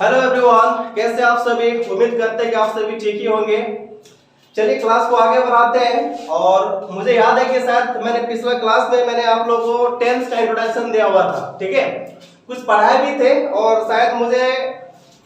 Hello everyone, कैसे आप सभी। उम्मीद करते हैं कि आप सभी ठीक ही होंगे। चलिए क्लास को आगे बढ़ाते हैं। और मुझे याद है कि शायद मैंने पिछला क्लास में मैंने आप लोगों को टेंस का इंट्रोडक्शन दिया हुआ था, ठीक है। कुछ पढ़ाए भी थे और शायद मुझे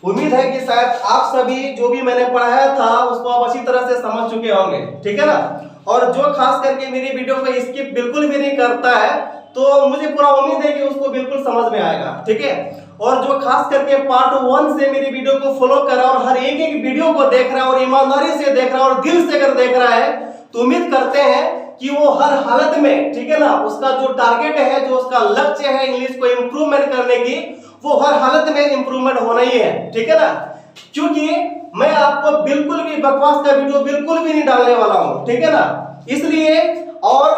उम्मीद है कि शायद आप सभी जो भी मैंने पढ़ाया था उसको आप अच्छी तरह से समझ चुके होंगे, ठीक है ना। और जो खास करके मेरी वीडियो को स्किप बिल्कुल भी नहीं करता है तो मुझे पूरा उम्मीद है कि उसको बिल्कुल समझ में आएगा, ठीक है। और जो खास करके पार्ट 1 से मेरी वीडियो को फॉलो कर रहा है और हर एक एक वीडियो को देख रहा है और ईमानदारी से देख रहा है और दिल से अगर देख रहा है तो उम्मीद करते हैं कि वो हर हालत में, ठीक है ना, उसका जो टारगेट है, जो उसका लक्ष्य है इंग्लिश को इंप्रूवमेंट करने की, वो हर हालत में इंप्रूवमेंट होना ही है, ठीक है ना। क्योंकि मैं आपको बिल्कुल भी बकवास का वीडियो बिल्कुल भी नहीं डालने वाला हूं, ठीक है ना। इसलिए और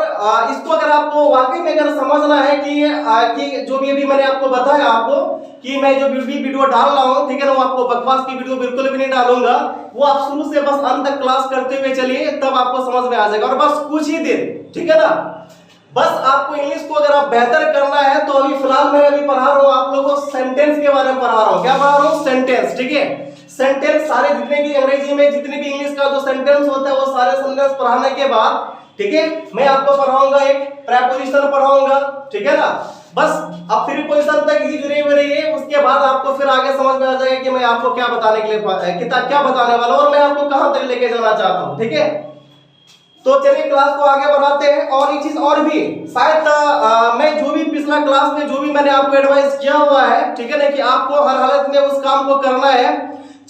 इसको अगर आपको वाकई में अगर समझना है कि जो भी अभी मैंने आपको बताया आपको कि मैं जो भी वीडियो डाल रहा हूं, ठीक है ना, वो आपको बकवास की वीडियो बिल्कुल भी नहीं डालूंगा। वो आप शुरू से बस अंत तक क्लास करते हुए चलिए, तब आपको समझ में आ जाएगा। और बस कुछ ही दिन, ठीक है ना, बस आपको इंग्लिश को अगर आप बेहतर करना है तो अभी फिलहाल मैं अभी पढ़ा रहा हूं आप लोगों को सेंटेंस के बारे में पढ़ा रहा हूं। क्या पढ़ा रहा हूं? सेंटेंस, ठीक है। सेंटेंस सारे जितने भी अंग्रेजी में जितने भी इंग्लिश का जो सेंटेंस होता है वो सारे सेंटेंस पढ़ाने के बाद, ठीक है, मैं आपको पढ़ाऊंगा एक प्रीपोजिशन पढ़ाऊंगा, ठीक है ना। बस अब प्रीपोजिशन तक ही जुड़े हुए रहिए, उसके बाद आपको फिर आगे समझ में आ जाएगा कि मैं आपको क्या बताने के लिए किताब क्या बताने वाला हूं और मैं आपको कहां तक लेके जाना चाहता हूं, ठीक है। तो चलिए क्लास को आगे बढ़ाते हैं। और एक चीज और भी, शायद मैं जो भी पिछला क्लास में जो भी मैंने आपको एडवाइस किया हुआ है, ठीक है ना, कि आपको हर हालत में उस काम को करना है,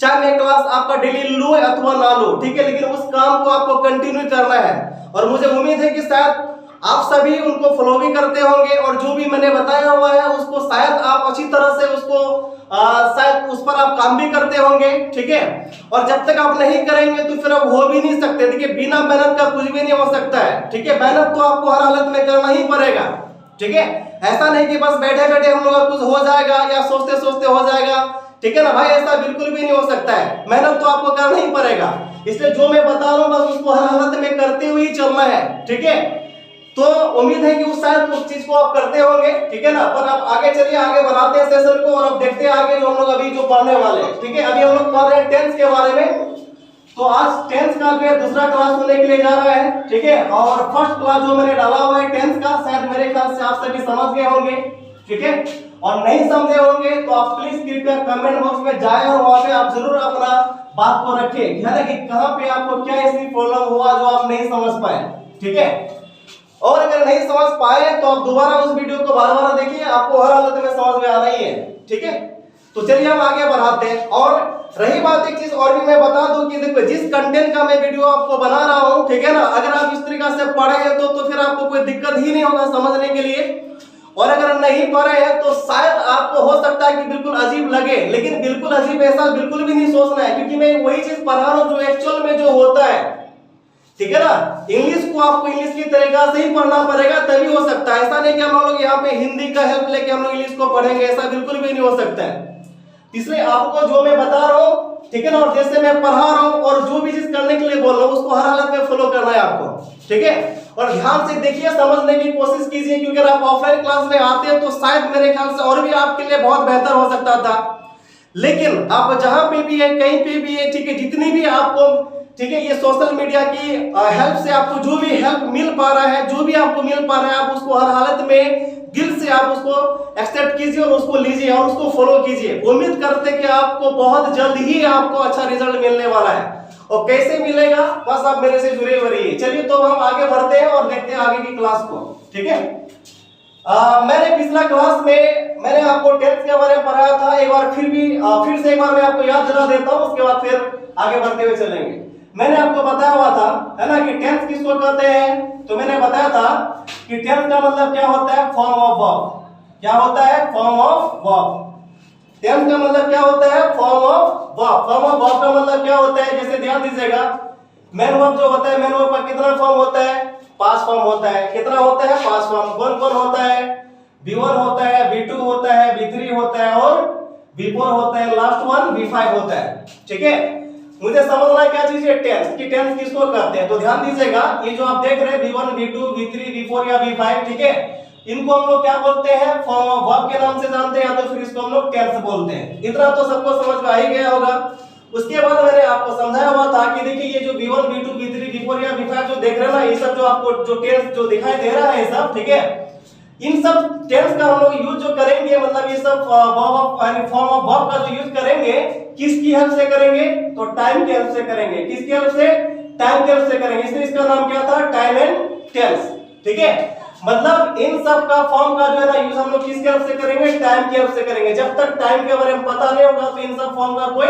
चाहे मैं क्लास आपका डेली लो अथवा ना लो, ठीक है, लेकिन उस काम को आपको कंटिन्यू करना है। और मुझे उम्मीद है कि शायद आप सभी उनको फॉलो भी करते होंगे और जो भी मैंने बताया हुआ है उसको शायद आप अच्छी तरह से उसको शायद उस पर आप काम भी करते होंगे, ठीक है। और जब तक आप नहीं करेंगे तो फिर आप हो भी नहीं सकते। देखिए बिना मेहनत का कुछ भी नहीं हो सकता है, ठीक है। मेहनत तो आपको हर हालत में करना ही पड़ेगा, ठीक है। ऐसा नहीं कि बस बैठे बैठे हम लोग का कुछ हो जाएगा या सोचते सोचते हो जाएगा, ठीक है ना भाई, ऐसा बिल्कुल भी नहीं हो सकता है। मेहनत तो आपको करना ही पड़ेगा। इसलिए जो मैं बता रहा हूं बस उसको हर हालत में करते हुए ही चलना है, ठीक है। तो उम्मीद है कि उस शायद उस चीज को आप करते होंगे, ठीक है ना। पर आप आगे चलिए, आगे बढ़ाते हैं सेशन को और अब देखते हैं आगे जो हम लोग अभी जो पढ़ने वाले हैं, ठीक है। अभी हम लोग पढ़ रहे हैं टेंस के बारे में। तो आज टेंस का जो है दूसरा क्लास होने के लिए जा रहा है, ठीक है। और फर्स्ट क्लास जो मैंने डाला हुआ है टेंस का, शायद मेरे ख्याल से आप सभी समझ गए होंगे, ठीक है। और नहीं समझे होंगे तो आप प्लीज कृपया कमेंट बॉक्स में जाएं और वहां पे आप जरूर अपना बात को रखें, है ना, कि कहां पे आपको क्या ऐसी प्रॉब्लम हुआ जो आप नहीं समझ पाए, ठीक है। और अगर नहीं समझ पाए तो आप दोबारा उस वीडियो को बार-बार देखिए, आपको हर हालत में समझ में आ रही है, ठीक है। तो चलिए हम आगे बढ़ाते हैं। और रही बात एक चीज और भी मैं बता दूं कि देखो जिस कंटेंट का मैं वीडियो आपको बना रहा हूं, ठीक है ना, अगर आप इस तरीके से पढ़े तो फिर आपको कोई दिक्कत ही नहीं होगा समझने के लिए। और अगर नहीं पढ़े हैं तो शायद आपको हो सकता है कि बिल्कुल अजीब लगे, लेकिन बिल्कुल अजीब ऐसा बिल्कुल भी नहीं सोचना है, क्योंकि मैं वही चीज पढ़ा रहा हूं जो एक्चुअल में जो होता है, ठीक है ना। इंग्लिश को आपको इंग्लिश की तरीका से ही पढ़ना पड़ेगा तभी हो सकता है। ऐसा नहीं कि हम लोग यहाँ पे हिंदी का हेल्प लेके हम लोग इंग्लिश को पढ़ेंगे, ऐसा बिल्कुल भी नहीं हो सकता है। इसलिए आपको जो मैं बता रहा हूँ, ठीक है ना, और जैसे मैं पढ़ा रहा हूँ और जो भी चीज करने के लिए बोल रहा हूँ उसको हर हालत में फॉलो करना है आपको, ठीक है। और ध्यान से देखिए, समझने की कोशिश कीजिए, क्योंकि अगर आप ऑफलाइन क्लास में आते हैं तो शायद मेरे ख्याल से और भी आपके लिए बहुत बेहतर हो सकता था। लेकिन आप जहां पे भी है, कहीं पे भी है, ठीक है, जितनी भी आपको, ठीक है, ये सोशल मीडिया की हेल्प से आपको जो भी हेल्प मिल पा रहा है, जो भी आपको मिल पा रहा है, आप उसको हर हालत में दिल से आप उसको एक्सेप्ट कीजिए और उसको लीजिए और उसको फॉलो कीजिए। उम्मीद करते कि आपको बहुत जल्द ही आपको अच्छा रिजल्ट मिलने वाला है। और कैसे मिलेगा, बस आप मेरे से जुड़े हुए रहिए। चलिए तो हम आगे बढ़ते हैं और देखते हैं आगे की क्लास को, ठीक है। मैंने पिछला क्लास में मैंने आपको टेंस के बारे में पढ़ाया था। एक बार फिर से एक बार मैं आपको याद दिला देता हूं, उसके बाद फिर आगे बढ़ते हुए चलेंगे। मैंने आपको बताया हुआ था, है ना, कि टेंस किसको कहते हैं। तो मैंने बताया था कि टेंस का मतलब क्या होता है, फॉर्म ऑफ वर्ब। क्या होता है? Form of verb. टेंस का मतलब क्या होता है? Form of verb. Form of verb का मतलब क्या होता है, जैसे ध्यान दीजिएगा, मेन वर्ब जो होता है, मेन वर्ब का कितना फॉर्म होता है? 5 फॉर्म होता है। कितना होता है? 5 फॉर्म। कौन कौन होता है? V1 होता है, V2 होता है, V3 होता है और V4 होता है, लास्ट वन V5 होता है, ठीक है। मुझे समझना है क्या चीज है टेंस, कि टेंस किसको कहते हैं। तो ध्यान दीजिएगा, ये जो आप देख रहे हैं V1 V2 V3 V4 या V5, ठीक है, इनको हम लोग क्या बोलते हैं, फॉर्म ऑफ वर्ब के नाम से जानते हैं, या तो फिर इसको हम लोग टेंस बोलते हैं। इतना तो सबको समझ में आ ही गया होगा। उसके बाद मैंने आपको समझाया हुआ था कि देखिए ये जो V1 V2 V3 V4 या V5 जो देख रहे हैं ना, ये सब जो आपको जो टेंस जो दिखाई दे रहा है ये सब, ठीक है, इन सब टेंस का हम लोग यूज जो करेंगे, मतलब ये सब फॉर्म ऑफ वर्ब का जो यूज करेंगे, किसकी हेल्प से करेंगे, तो टाइम की हेल्प से करेंगे। किसकी हेल्प से, टाइम की हेल्प से करेंगे। इसलिए इसका नाम क्या था, टाइम एंड टेंस, ठीक है। मतलब इन सब का फॉर्म का जो है ना यूज हम लोग किसके हेल्प से करेंगे, टाइम की हेल्प से करेंगे। जब तक टाइम के बारे में पता नहीं होगा तो इन सब फॉर्म का कोई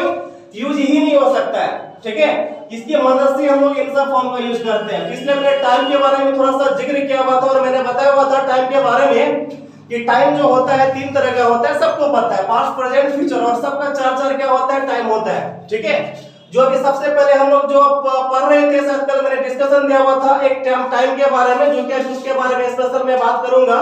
यूज ही नहीं हो सकता है, ठीक है। इसकी मदद से हम लोग इन सब फॉर्म का यूज करते हैं। इसलिए मैंने टाइम के बारे में थोड़ा सा जिक्र किया हुआ था, और मैंने बताया हुआ था टाइम के बारे में कि टाइम जो होता है 3 तरह का होता है, सबको पता है, पास्ट प्रेजेंट फ्यूचर, और सबका 4 क्या होता है, टाइम होता है, ठीक है। जो अभी सबसे पहले हम लोग जो पढ़ रहे थे, शायद कल मैंने डिस्कशन दिया हुआ था एक टाइम के बारे में, जो कि उसके बारे में स्पेशल मैं बात करूंगा।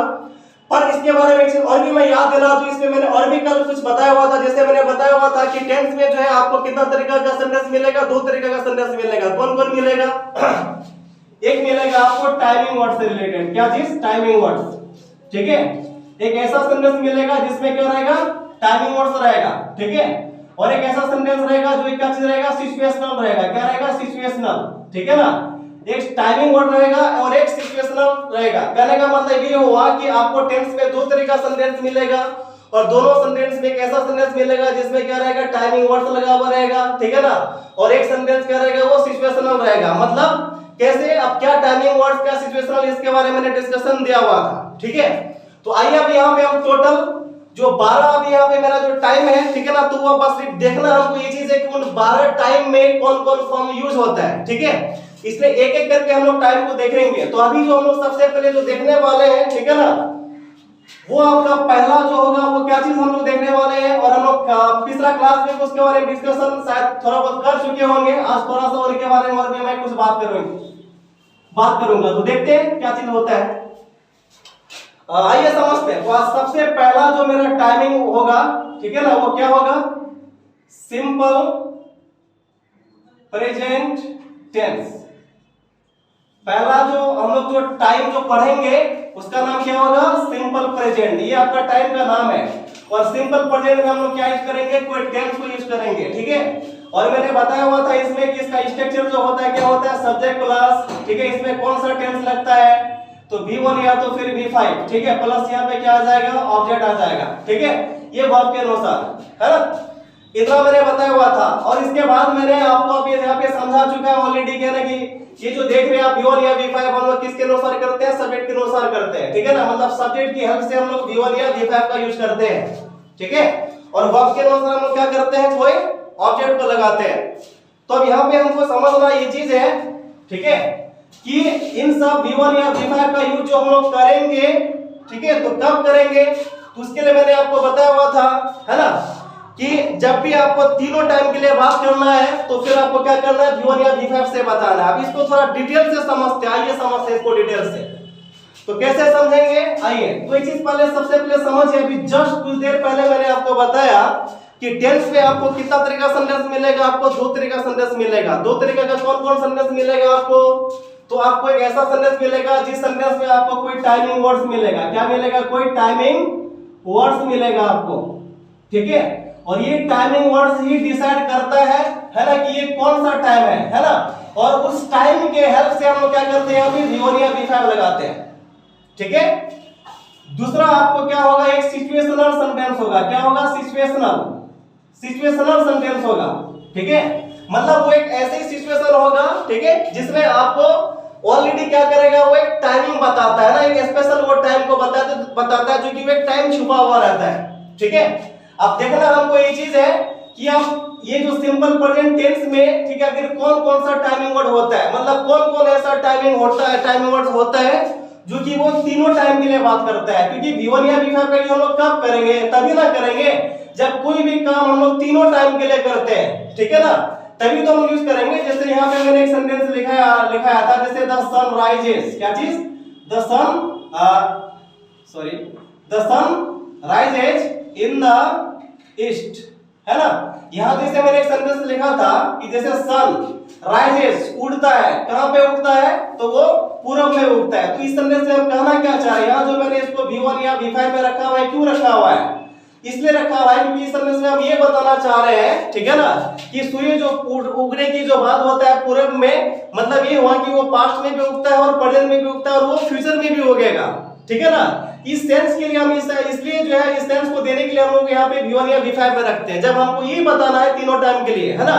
पर इसके बारे में एक चीज और भी मैं याद दिला दूं, इसमें मैंने और भी कल कुछ बताया हुआ था। जैसे मैंने बताया हुआ था कि टेंस में जो है आपको कितना तरीका का सेंटेंस मिलेगा, 2 तरीका का सेंटेंस मिलेगा। कौन कौन मिलेगा, एक मिलेगा आपको टाइमिंग वर्ड से रिलेटेड, क्या चीज, टाइमिंग वर्ड्स, ठीक है। एक ऐसा सेंटेंस मिलेगा जिसमें क्या रहेगा, टाइमिंग वर्ड्स रहेगा, ठीक है। और एक ऐसा सेंटेंस रहेगा जो क्या चीज रहेगा, सिचुएशनल रहेगा। क्या रहेगा, सिचुएशनल, ठीक है ना। एक टाइमिंग वर्ड रहेगा और एक सिचुएशनल रहेगा। कहने का मतलब ये हुआ कि आपको टेंस में 2 तरह का सेंटेंस मिलेगा, और दोनों सेंटेंस में एक ऐसा सेंटेंस मिलेगा जिसमें क्या रहेगा, टाइमिंग वर्ड लगा हुआ रहेगा, ठीक है ना। और एक सेंटेंस क्या रहेगा, वो सिचुएशनल रहेगा। मतलब कैसे, अब क्या टाइमिंग वर्ड, क्या सिचुएशनल, इसके बारे में मैंने डिस्कशन दिया हुआ था, ठीक है। तो आइए अब यहाँ पे हम टोटल जो 12 अभी यहाँ पे मेरा जो टाइम है, ठीक है ना, तो वो बस सिर्फ देखना हमको ये चीज है कि उन 12 टाइम में कौन कौन फॉर्म यूज होता है, ठीक है। इसलिए एक एक करके हम लोग टाइम को देखेंगे। तो अभी जो हम लोग सबसे पहले जो देखने वाले हैं, ठीक है ना, वो आपका पहला जो होगा वो क्या चीज हम लोग देखने वाले हैं। और हम लोग पिछला क्लास में उसके बारे में डिस्कशन शायद थोड़ा बहुत कर चुके होंगे। आज थोड़ा सा और के बारे में और भी मैं कुछ बात करूंगा। तो देखते हैं क्या चीज होता है। आइए समझते हैं। तो आज सबसे पहला जो मेरा टाइमिंग होगा, ठीक है ना, वो क्या होगा, सिंपल प्रेजेंट टेंस। पहला जो हम लोग जो टाइम जो पढ़ेंगे उसका नाम क्या होगा, सिंपल प्रेजेंट। ये आपका टाइम का नाम है। और सिंपल प्रेजेंट में हम लोग क्या यूज करेंगे, कोई टेंस को यूज करेंगे, ठीक है। और मैंने बताया हुआ था इसमें कि इसका स्ट्रक्चर जो होता है क्या होता है, सब्जेक्ट प्लस, ठीक है। इसमें कौन सा टेंस लगता है, तो V1 या तो फिर V5, ठीक है, प्लस यहाँ पे क्या आ जाएगा, ऑब्जेक्ट आ जाएगा, ठीक है। ये वर्ब के अनुसार है ना, इतना मैंने बताया हुआ था। और इसके बाद मैंने आपको अभी यहाँ पे समझा चुका है ऑलरेडी, क्या ना कि ये जो देख रहे हैं आप V1 या V5 हम लोग किसके अनुसार करते हैं, सब्जेक्ट के अनुसार करते हैं, ठीक है ना। मतलब सब्जेक्ट की हेल्प से हम लोग V1 या V5 का यूज करते हैं, ठीक है। और वर्ब के अनुसार हम लोग क्या करते हैं, कोई ऑब्जेक्ट को लगाते हैं। तो अब यहाँ पे हमको समझना ये चीज है, ठीक है, कि इन सब V1 या V5 का यूज जो हम लोग करेंगे, ठीक है, तो कब करेंगे, तो उसके लिए मैंने आपको बताया हुआ था, है ना, कि जब भी आपको तीनों टाइम के लिए बात करना है तो फिर आपको क्या करना है, V1 या V5 से बताना है। अब इसको थोड़ा डिटेल से समझते हैं। आइए समझते हैं इसको डिटेल से। तो कैसे समझेंगे, आइए। तो एक चीज पहले सबसे पहले समझिए, अभी जस्ट कुछ देर पहले मैंने आपको बताया कि टेंस में आपको कितना तरीका सेंटेंस मिलेगा, आपको 2 तरीका सेंटेंस मिलेगा। 2 तरीका का कौन कौन सेंटेंस मिलेगा आपको, तो आपको एक ऐसा सेंटेंस मिलेगा जिस सेंटेंस में आपको कोई टाइमिंग वर्ड्स मिलेगा। क्या मिलेगा, कोई टाइमिंग वर्ड्स मिलेगा आपको, ठीक है। और ये टाइमिंग वर्ड्स ही डिसाइड करता है ना, कि ये कौन सा टाइम है ना। और उस टाइम के हेल्प से हम लोग क्या करते हैं, अभी V1 या V5 लगाते हैं, ठीक है। दूसरा आपको क्या होगा, एक सिचुएशनल सेंटेंस होगा। क्या होगा, सिचुएशनल सेंटेंस होगा, ठीक है। मतलब वो एक ऐसी सिचुएशन होगा, ठीक है, जिसमें आपको ऑलरेडी क्या करेगा, वो एक टाइमिंग बताता है ना, एक स्पेशल वो टाइम को बताता है, जो कि वो एक टाइम छुपा हुआ रहता है, ठीक है। अब देखना हमको ये चीज है कि आप ये जो सिंपल प्रेजेंट टेंस में, ठीक है, फिर कौन कौन सा टाइमिंग वर्ड होता है, मतलब कौन कौन ऐसा टाइमिंग वर्ड होता है जो कि वो तीनों टाइम के लिए बात करता है। क्योंकि V1 या V5 के लिए हम लोग कब करेंगे, तभी ना करेंगे जब कोई भी काम हम लोग तीनों टाइम के लिए करते हैं, ठीक है ना, तभी तो हम यूज करेंगे। जैसे यहाँ पे मैंने एक सेंटेंस लिखाया था, जैसे द सन राइजेस, क्या चीज, the sun rises in the east, है ना। यहाँ जैसे मैंने एक सेंटेंस लिखा था कि जैसे सन राइजेस उड़ता है, कहां पे उड़ता है, तो वो पूरब में उगता है। तो इस सेंटेंस में हम कहना क्या चाह रहे हैं, यहाँ जो मैंने इसको V1 या V5 में रखा हुआ है, क्यों रखा हुआ है, इसलिए रखा हुआ है क्योंकि इस सेंटेंस में हम ये बताना चाह रहे हैं, ठीक है ना, कि सूर्य जो उगने की जो बात होता है पूरब में, मतलब ये हुआ कि वो पास्ट में भी उगता है और प्रेजेंट में भी उगता है और वो फ्यूचर में भी उगेगा, ठीक है ना। इस सेंस के लिए हम इसलिए जो है इस सेंस को देने के लिए हम लोग यहाँ पे V1 या V5 में रखते हैं, जब हमको ये बताना है तीनों टाइम के लिए, है ना,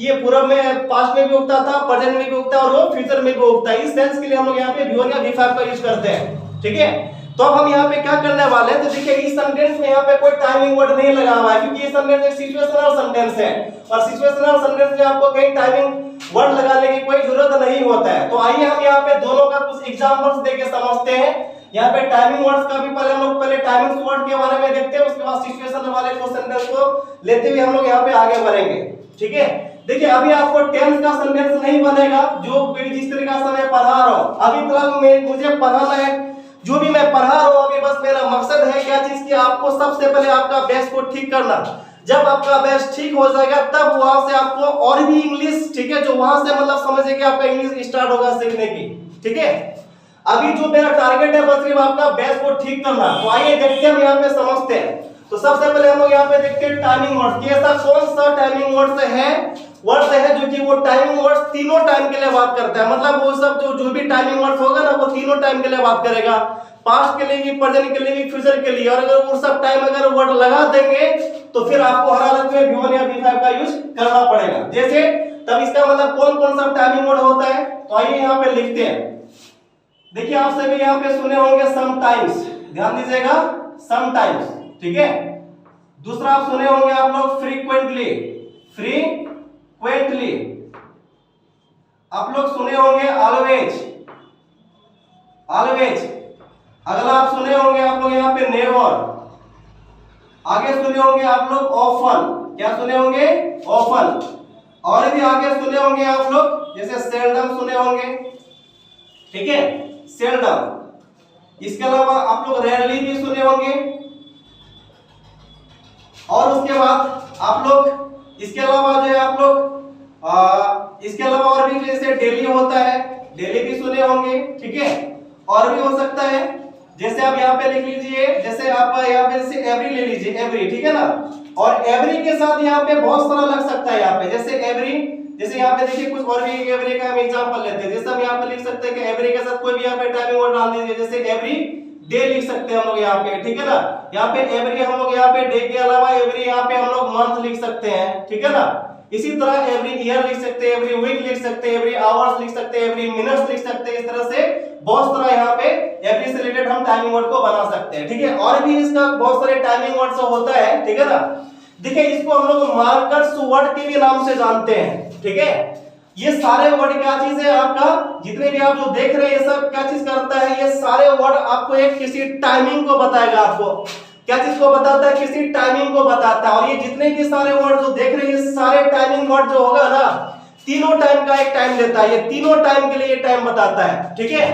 ये पूरब में पास्ट में भी उगता था, प्रेजेंट में भी उगता है और वो फ्यूचर में भी उगता है। इस सेंस के लिए हम लोग यहाँ पे V1 या V5 का यूज करते हैं, ठीक है। तो अब हम यहाँ पे क्या करने वाले हैं, तो देखिए इस सेंटेंस में यहाँ पे कोई टाइमिंग वर्ड नहीं लगा हुआ है क्योंकि ये सेंटेंस एक सिचुएशनल सेंटेंस है और सिचुएशनल सेंटेंस में आपको कहीं टाइमिंग वर्ड लगाने की कोई जरूरत नहीं होता है। तो आइए हम यहाँ पे दोनों का कुछ एग्जांपल्स देके समझते हैं। यहाँ पे टाइमिंग वर्ड्स का भी पहले हम लोग टाइमिंग वर्ड के बारे में देखते हैं, उसके बाद सिचुएशनल वाले को सेंटेंस को लेते हुए हम लोग यहाँ पे आगे बढ़ेंगे, ठीक है। देखिए अभी आपको टेंस का सेंटेंस नहीं बनेगा जो जिस तरीके से मैं पढ़ा रहा हूँ, अभी फिलहाल मुझे पढ़ाना है, जो भी मैं पढ़ा रहा हूँ अभी बस मेरा मकसद है क्या चीज की, आपको सबसे पहले आपका बेस को ठीक करना। जब आपका बेस ठीक हो जाएगा तब वहां से आपको और भी इंग्लिश, ठीक है, जो वहां से मतलब समझिए कि आपका इंग्लिश स्टार्ट होगा सीखने की, ठीक है। अभी जो मेरा टारगेट है बस सिर्फ आपका बेस को ठीक करना। तो आइए देखते हैं हम यहाँ पे समझते हैं। तो सबसे पहले हम लोग यहाँ पे देखते हैं टाइमिंग वर्ड्स, ऐसा कौन सा टाइमिंग वर्ड्स है जो कि वो टाइमिंग वर्ड्स तीनों टाइम के लिए बात करता है, मतलब वो सब जो भी टाइमिंग वर्ड्स होगा ना वो तीनों टाइम के लिए बात करेगा, पास्ट के लिए भी, प्रेजेंट के लिए भी, फ्यूचर के लिए। और अगर वो सब टाइम अगर वर्ड लगा देंगे तो फिर आपको हर हालत में V1 या V5 का यूज करना पड़ेगा। जैसे तब इसका मतलब कौन कौन सा टाइमिंग वर्ड होता है, तो आइए यहाँ पे लिखते हैं। देखिए आप सभी यहाँ पे सुने होंगे समटाइम्स, ध्यान दीजिएगा, समटाइम्स, ठीक है। दूसरा आप सुने होंगे आप लोग फ्रीक्वेंटली, फ्रीक्वेंटली। आप लोग सुने होंगे ऑलवेज, ऑलवेज। अगला आप सुने होंगे आप लोग यहाँ पे नेवर। आगे सुने होंगे आप लोग ऑफन, क्या सुने होंगे, ऑफन। और भी आगे सुने होंगे आप लोग जैसे सेल्डम सुने होंगे, ठीक है, सेल्डम। इसके अलावा आप लोग रेयरली भी सुने होंगे। और उसके बाद आप लोग इसके अलावा जो है आप लोग इसके अलावा और भी जैसे डेली होता है, डेली भी सुने होंगे, ठीक है। और भी हो सकता है जैसे आप यहाँ पे लिख लीजिए, जैसे आप यहाँ पे जैसे एवरी ले लीजिए, एवरी, ठीक है ना। और एवरी के साथ यहाँ पे बहुत सारा लग सकता है यहाँ पे, जैसे एवरी, जैसे यहाँ पे देखिए कुछ और भी एवरी का हम एग्जांपल लेते हैं। जैसे हम यहाँ पे लिख सकते हैं कि एवरी के साथ कोई भी यहाँ पे टाइमिंग वर्ड डाल दीजिए, जैसे एवरी डे लिख सकते हैं हम लोग यहाँ पे, ठीक है ना। यहाँ पे एवरी हम लोग यहाँ पे डे के अलावा एवरी यहाँ पे हम लोग मंथ लिख सकते हैं, ठीक है ना। इसी तरह एवरी ईयर लिख सकते हैं, एवरी वीक लिख सकते हैं, एवरी आवर्स लिख सकते हैं, एवरी मिनट्स लिख सकते हैं। इस तरह से बहुत सारा यहाँ पे एवरी से रिलेटेड हम टाइमिंग वर्ड को बना सकते हैं, ठीक है। और भी इसका बहुत सारे टाइमिंग वर्ड से होता है, ठीक है ना। देखिए इसको हम लोग मार्कर्स वर्ड के भी नाम से जानते हैं, ठीक है। ये सारे वर्ड क्या चीज है, आपका जितने भी आप जो देख रहे हैं ये सब क्या चीज करता है, ये सारे वर्ड आपको एक किसी टाइमिंग को बताएगा। आपको क्या चीज को बताता है, किसी टाइमिंग को बताता है। और ये जितने भी सारे वर्ड जो देख रहे हैं ये सारे टाइमिंग वर्ड जो होगा ना, तीनों टाइम का एक टाइम देता है, ये तीनों टाइम के लिए ये टाइम बताता है, ठीक है।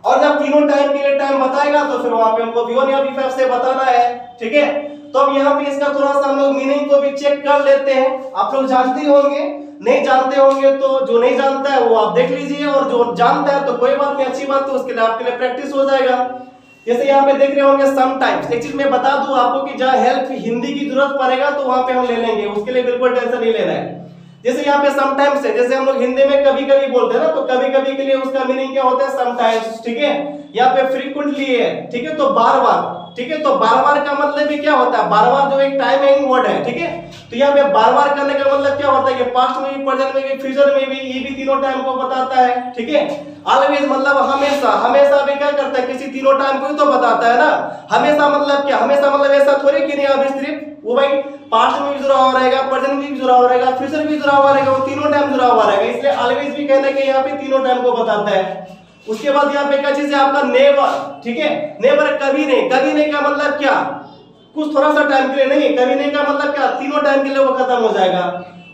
और जब तीनों टाइम के लिए टाइम बताएगा तो फिर वहां पे हमको V1 या V5 से बताना है, ठीक है। तो अब यहाँ पे इसका थोड़ा सा हम लोग मीनिंग को भी चेक कर लेते हैं। आप लोग जानते होंगे, नहीं जानते होंगे तो जो नहीं जानता है वो आप देख लीजिए, और जो जानता है तो कोई बात नहीं, अच्छी बात, तो उसके लिए आपके लिए प्रैक्टिस हो जाएगा। जैसे यहाँ पे देख रहे होंगे समटाइम्स। एक चीज मैं बता दूं आपको कि जहाँ हेल्प हिंदी की जरूरत पड़ेगा तो वहां पे हम ले लेंगे, उसके लिए बिल्कुल टेंशन नहीं लेना है। जैसे यहाँ पे समटाइम्स है, जैसे हम लोग हिंदी में कभी कभी बोलते हैं ना, तो कभी कभी के लिए उसका मीनिंग क्या होता है, समटाइम्स, ठीक है। यहाँ पे फ्रीक्वेंटली है, ठीक है, तो बार बार, ठीक है। तो बार बार का मतलब भी क्या होता है, बार बार जो एक टाइमिंग वर्ड है, ठीक है। तो यहाँ पे बार बार करने का मतलब क्या होता है कि पास्ट में भी, प्रेजेंट में भी, फ्यूचर में भी, ये भी तीनों टाइम को बताता है, ठीक है। ऑलवेज मतलब हमेशा, हमेशा भी क्या करता है, किसी तीनों टाइम को ही तो बताता है ना। हमेशा मतलब क्या, हमेशा मतलब ऐसा थोड़ी कि नहीं अभी सिर्फ वो भाई पास्ट में भी जुड़ा हुआ रहेगा, प्रेजेंट में भी जुड़ा हुआ रहेगा, फ्यूचर भी जुड़ा हुआ रहेगा, वो तीनों टाइम जुड़ा हुआ रहेगा। इसलिए ऑलवेज भी कहने के यहाँ पे तीनों टाइम को बताता है। उसके बाद यहाँ पे क्या चीज है आपका नेवर, ठीक है। नेवर कभी नहीं, कभी नहीं का मतलब क्या, कुछ थोड़ा सा टाइम के लिए नहीं, कभी नहीं का मतलब क्या, तीनों टाइम के लिए वो खत्म हो जाएगा।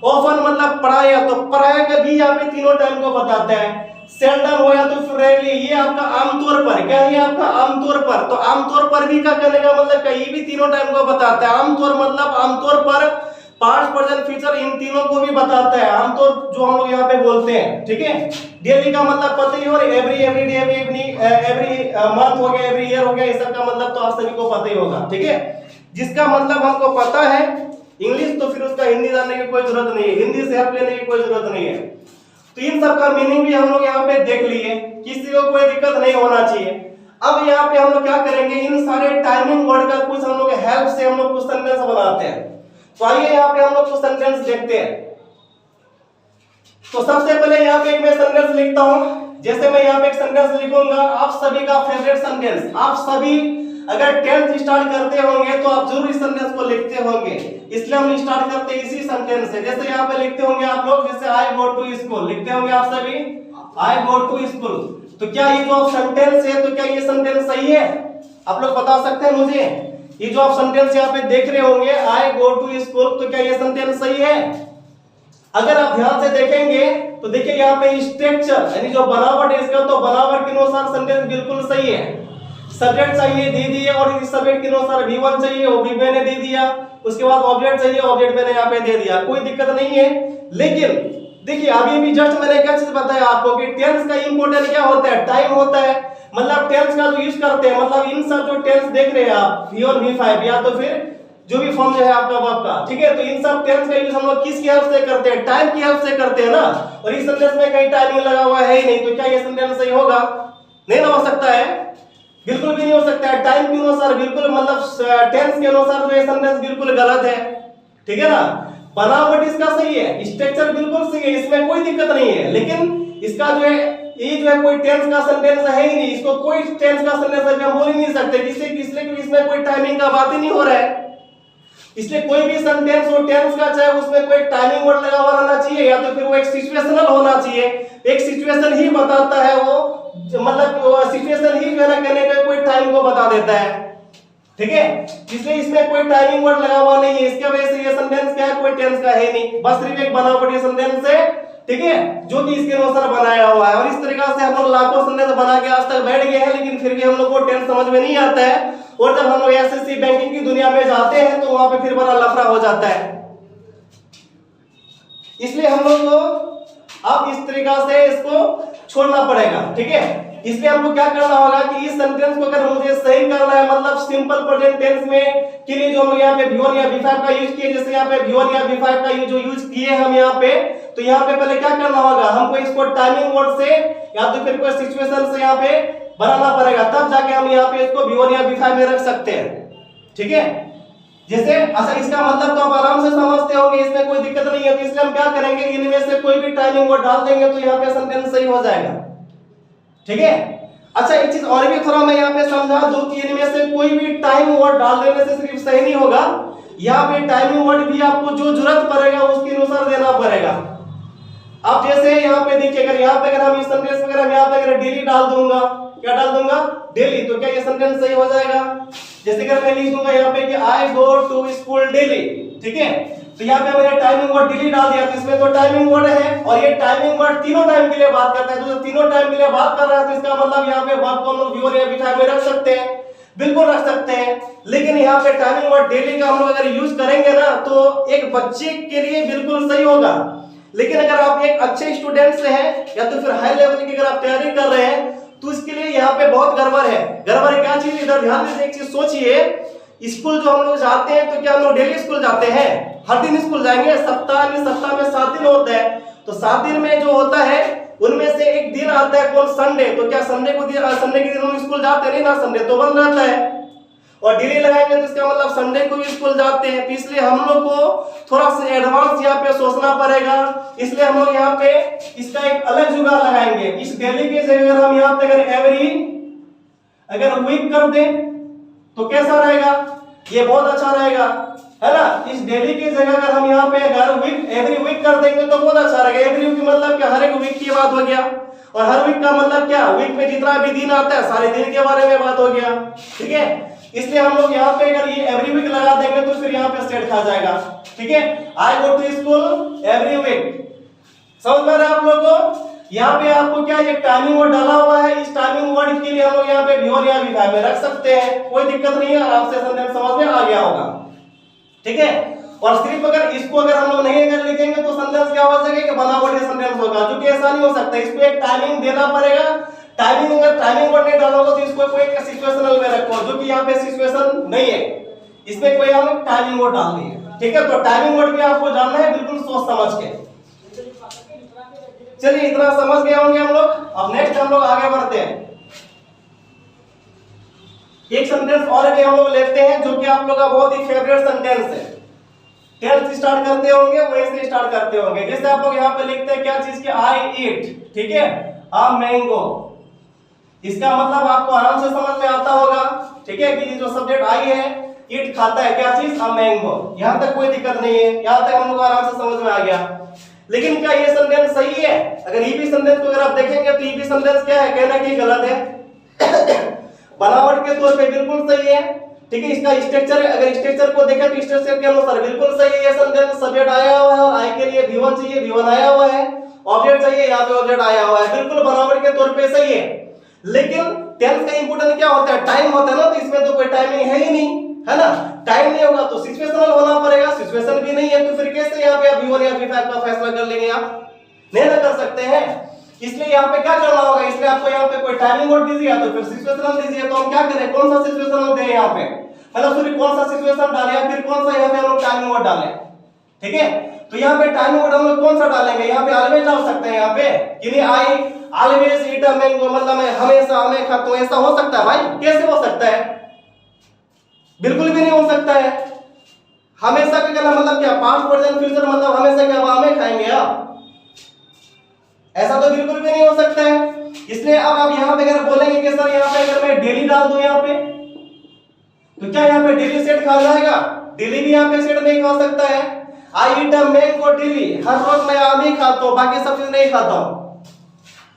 ऑफन मतलब पराया, तो पराया का भी यहाँ पे तीनों टाइम को बताता है। सेल्डम हो या तो फिर रेयरली, ये आपका आमतौर पर, क्या है आपका आमतौर पर, तो आमतौर पर भी का करने का मतलब क्या, ये भी तीनों टाइम को बताता है। आमतौर मतलब आमतौर पर, पास्ट प्रेजेंट फ्यूचर इन तीनों को भी बताता है, आमतौर जो हम लोग यहाँ पे बोलते हैं। ठीक है, डेली का मतलब पता ही हो, एवरी डे, एवरी मंथ हो गया, एवरी ईयर हो गया, इस सब का मतलब तो आप सभी को पता ही होगा। ठीक है, जिसका मतलब हमको पता है इंग्लिश, तो फिर उसका हिंदी जानने की कोई जरूरत नहीं है, हिंदी से हेल्प लेने की कोई जरूरत नहीं है। तो इन सब का मीनिंग भी हम लोग यहाँ पे देख लिए, किसी को कोई दिक्कत नहीं होना चाहिए। अब यहाँ पे हम लोग क्या करेंगे, इन सारे टाइमिंग वर्ड का कुछ हम लोग हेल्प से हम लोग कुछ सेंटेंस बनाते हैं। तो आइए यहाँ पे हम लोग कुछ सेंटेंस देखते हैं। तो सबसे पहले यहाँ पे एक मैं सेंटेंस लिखता हूँ। जैसे मैं यहाँ पे एक सेंटेंस लिखूंगा, आप सभी का फेवरेट सेंटेंस, आप सभी अगर 10th स्टार्ट करते होंगे तो आप जरूर इस सेंटेंस को लिखते होंगे, इसलिए हम स्टार्ट करते हैं इसी सेंटेंस से। जैसे यहाँ पे लिखते होंगे आप लोग, जैसे आई गो टू स्कूल लिखते होंगे आप सभी, आई गो टू स्कूल। तो क्या ये जो आप सेंटेंस है, तो क्या ये सेंटेंस सही है? आप लोग बता सकते हैं मुझे? ये जो आप सेंटेंस यहाँ पे देख रहे होंगे, आई गो टू स्कूल, तो क्या ये सेंटेंस सही है? अगर आप ध्यान से देखेंगे तो देखिए यहाँ पे स्ट्रक्चर यानी जो बनावट है इसका, तो बनावट के अनुसार सेंटेंस बिल्कुल सही है। सब्जेक्ट चाहिए दे दिया, और इस सब्जेक्ट के अनुसार V1 चाहिए, वो भी मैंने दे दिया। उसके बाद ऑब्जेक्ट चाहिए, ऑब्जेक्ट मैंने यहाँ पे दे दिया, कोई दिक्कत नहीं है। लेकिन देखिए अभी भी जस्ट मैंने क्या चीज बताया आपको कि टेंस का इंपॉर्टेंट क्या होता है, टाइम होता है। मतलब टेंस का जो यूज करते हैं, मतलब इन सब जो टेंस देख रहे हैं आप, V और V5 या तो फिर जो भी फॉर्म जो है आपका वर्ब का, ठीक है, तो इन सब टेंस का यूज हम लोग किसकी हेल्प से करते हैं? टाइम की हेल्प से करते हैं ना। और इस सेंटेंस में कहीं टाइमिंग लगा हुआ है ही नहीं, तो क्या ये सेंटेंस सही होगा? नहीं ना हो सकता है, बिल्कुल भी नहीं हो सकता है। टाइम के अनुसार बिल्कुल, मतलब टेंस के अनुसार जो ये सेंटेंस बिल्कुल गलत है। ठीक है ना, बनावट इसका सही है, स्ट्रक्चर बिल्कुल सही है, इसमें कोई दिक्कत नहीं है। लेकिन इसका जो है, ये जो है कोई टेंस का सेंटेंस है ही नहीं, इसको कोई टेंस का सेंटेंस अभी हम बोल ही नहीं सकते। इसलिए क्योंकि इसमें कोई टाइमिंग का बात ही नहीं हो रहा है। इसलिए कोई भी सेंटेंस हो टेंस का, चाहे उसमें कोई टाइमिंग वर्ड लगा हुआ रहना चाहिए, या तो फिर वो एक सिचुएशनल होना चाहिए। एक सिचुएशन ही बताता है वो, मतलब सिचुएशन ही जो है ना कहने का कोई टाइम को बता देता है। ठीक है, इसलिए इसमें कोई टाइमिंग वर्ड लगा हुआ नहीं है। इसके वजह से ये सेंटेंस क्या है, कोई टेंस का है नहीं, बस सिर्फ एक बनावटी सेंटेंस है। ठीक है, जो कि इसके अनुसार बनाया हुआ है। और इस तरीके से हम लोग लाखों सेंटेंस बना के आज तक बैठ गए हैं, लेकिन फिर भी हम लोग को टेंस समझ में नहीं आता है। और जब हम लोग एसएससी बैंकिंग की दुनिया में जाते हैं तो वहां पे फिर बड़ा लफड़ा हो जाता है। इसलिए हम लोग को अब इस तरीका से इसको छोड़ना पड़ेगा। ठीक है, इसलिए हमको क्या करना होगा कि इस सेंटेंस को अगर मुझे सही करना है, मतलब सिंपल प्रेजेंट टेंस में के लिए जो हम यहाँ पे V1 या V5 का यूज किए, जैसे यहाँ पे V1 या V5 का जो यूज किए हम यहाँ पे, तो यहाँ पे पहले क्या करना होगा, हमको इसको टाइमिंग वर्ड से या तो फिर कोई सिचुएशन से यहाँ पे बनाना पड़ेगा, तब जाके हम यहाँ पे इसको V1 या V5 में रख सकते हैं। ठीक है, जैसे अच्छा, इसका मतलब तो आप आराम से समझते होंगे, इसमें कोई दिक्कत नहीं है। तो इसलिए हम क्या करेंगे, इनमें से कोई भी टाइमिंग वर्ड डाल देंगे तो यहाँ पे सेंटेंस सही हो जाएगा। ठीक है, अच्छा एक चीज और भी थोड़ा मैं यहाँ पे समझा दूं कि इनमें से कोई भी टाइम वर्ड डाल देने से सिर्फ सही नहीं होगा, यहाँ पे टाइमिंग वर्ड भी आपको जो जरूरत पड़ेगा उसके अनुसार देना पड़ेगा। अब जैसे यहाँ पे देखिए, अगर यहाँ पे अगर हम इस सेंटेंस में अगर यहाँ पे अगर डेली डाल दूंगा, क्या डाल दूंगा, डेली, तो क्या ये सेंटेंस सही हो जाएगा? जैसे अगर मैं लिख दूंगा यहाँ पे कि आई गो टू स्कूल डेली, ठीक है, तो यहाँ पे मैंने टाइमिंग वर्ड डेली डाल दिया, तो इसमें तो टाइमिंग वर्ड है, और ये टाइमिंग वर्ड तीनों टाइम के लिए बात करता है। तो जो तीनों टाइम के लिए बात कर रहा है, तो इसका मतलब यहाँ पे वर्ब को हम लोग V1 या V5 में रख सकते हैं, बिल्कुल रख सकते हैं। लेकिन यहाँ पे टाइमिंग वर्ड डेली का हम लोग अगर यूज करेंगे ना, तो एक बच्चे के लिए बिल्कुल सही होगा। लेकिन अगर आप एक अच्छे स्टूडेंट से हैं या तो फिर हाई लेवल की अगर आप तैयारी कर रहे हैं, तो इसके लिए यहाँ पे बहुत गड़बड़ है। गड़बड़ क्या चीज, इधर ध्यान से एक चीज सोचिए, स्कूल जो हम लोग जाते हैं, तो क्या हम लोग डेली स्कूल जाते हैं? हर दिन स्कूल जाएंगे? सप्ताह में 7 दिन होता है, तो 7 दिन में जो होता है उनमें से एक दिन आता है कौन, संडे। तो क्या संडे के दिन हम स्कूल जाते नहीं ना, संडे तो बंद रहता है। और डेली लगाएंगे तो इसका मतलब संडे को भी स्कूल जाते हैं। तो इसलिए हम लोग को थोड़ा सा एडवांस यहाँ पे सोचना पड़ेगा। इसलिए हम लोग यहाँ पे इसका एक अलग जुगाड़ लगाएंगे। इस डेली के जगह हम यहाँ पे अगर एवरी अगर वीक कर दें तो कैसा रहेगा, ये बहुत अच्छा रहेगा, है ना। इस डेली की जगह अगर हम यहाँ पे अगर वीक एवरी वीक कर देंगे तो बहुत अच्छा रहेगा। एवरी वीक मतलब क्या, हर एक वीक की बात हो गया। और हर वीक का मतलब क्या, वीक में जितना भी दिन आता है सारे दिन के बारे में बात हो गया। ठीक है, इसलिए हम लोग यहाँ पे अगर ये एवरी वीक लगा देंगे तो फिर यहाँ पे सेट खा जाएगा। ठीक है, I go to school every week, समझ में आ रहा है आप लोगों को। यहाँ पे आपको क्या, ये टाइमिंग वर्ड डाला हुआ है, इस टाइमिंग वर्ड के लिए हम लोग यहाँ पे V1 या V5 में रख सकते हैं, कोई दिक्कत नहीं है, आराम से सेंटेंस समझ में आ गया होगा। ठीक है, और सिर्फ अगर इसको अगर हम लोग नहीं अगर लिखेंगे तो सेंटेंस क्या हो जाएगा कि बनावटी सेंटेंस होगा, जो कि ऐसा नहीं हो सकता। इसको एक टाइमिंग देना पड़ेगा। टाइमिंग अगर टाइमिंग वर्ड नहीं डालोगे तो इसको कोई सिचुएशनल में रखो, जो कि यहाँ पे सिचुएशन नहीं है, इसमें कोई हम टाइमिंग वर्ड डाल दिए। ठीक है, तो टाइमिंग वर्ड भी आपको जानना है बिल्कुल सोच समझ के। चलिए इतना समझ गए होंगे हम लोग। अब नेक्स्ट हम लोग आगे बढ़ते हैं। एक सेंटेंस और भी हम लोग लेते हैं जो कि आप लोग का बहुत ही फेवरेट सेंटेंस है। टेंथ स्टार्ट करते होंगे वहीं से स्टार्ट करते होंगे। जैसे आप लोग यहाँ पे लिखते हैं क्या चीज के, आई ईट, ठीक है, अ मैंगो। इसका मतलब आपको आराम से समझ में आता होगा, ठीक है, कि जो सब्जेक्ट आई है, ईट खाता है क्या चीज, अ मैंगो। यहाँ तक कोई दिक्कत नहीं है, यहाँ तक हम लोग आराम से समझ में आ गया। लेकिन क्या ये सेंटेंस सही है? अगर ईबी सेंटेंस को अगर आप देखेंगे तो ईबी सेंटेंस क्या है, कहना कि गलत है। बनावट के तौर पे बिल्कुल सही है, ठीक है। इसका स्ट्रक्चर, अगर स्ट्रक्चर को देखें तो स्ट्रक्चर के अनुसार बिल्कुल सही है। सेंटेंस सब्जेक्ट आया हुआ है और आई के लिए V1 चाहिए, V1 आया हुआ है। ऑब्जेक्ट चाहिए, यहाँ पे ऑब्जेक्ट आया हुआ है, बिल्कुल बनावट के तौर पे सही है। लेकिन टेंस का इंपोर्टेंट क्या होता है, टाइम होता है ना, तो इसमें तो कोई टाइमिंग है ही नहीं, है ना। टाइम नहीं होगा तो सिचुएशनल होना पड़ेगा, सिचुएशन भी नहीं है, तो फिर कैसे यहाँ पे आप V1 या V5 का फैसला कर लेंगे? आप नहीं ना कर सकते हैं। इसलिए यहाँ पे क्या करना होगा, इसलिए आपको यहाँ पे कोई टाइमिंग वर्ड दीजिए तो फिर सिचुएशनल दीजिए। तो हम क्या करें, कौन सा सिचुएशनल दें यहाँ पे, मतलब सॉरी कौन सा सिचुएशन डालें या फिर कौन सा यहाँ पे हम लोग टाइमिंग वर्ड डालें? ठीक है, तो यहाँ पे टाइमिंग वर्ड हम लोग कौन सा डालेंगे? यहाँ पे ऑलवेज डाल सकते हैं यहाँ पे, कि नहीं I always eat a mango, मतलब मैं हमेशा हमें खाता हूं, ऐसा हो सकता है भाई? कैसे हो सकता है? बिल्कुल भी नहीं हो सकता है। हमेशा का कहना मतलब क्या, पास्ट प्रेजेंट फ्यूचर, मतलब हमेशा क्या हमें खाएंगे आप? ऐसा तो बिल्कुल भी नहीं हो सकता है। इसलिए अब आप यहाँ पे अगर बोलेंगे कि सर यहाँ पे अगर मैं डेली डाल दूं यहाँ पे, तो क्या यहाँ पे डेली सेट खा जाएगा? डेली भी यहाँ पे सेट नहीं खा सकता है। आई ईट अ मैंगो डेली, हर रोज मैं आम ही खाता हूँ, बाकी सब चीज नहीं खाता हूँ।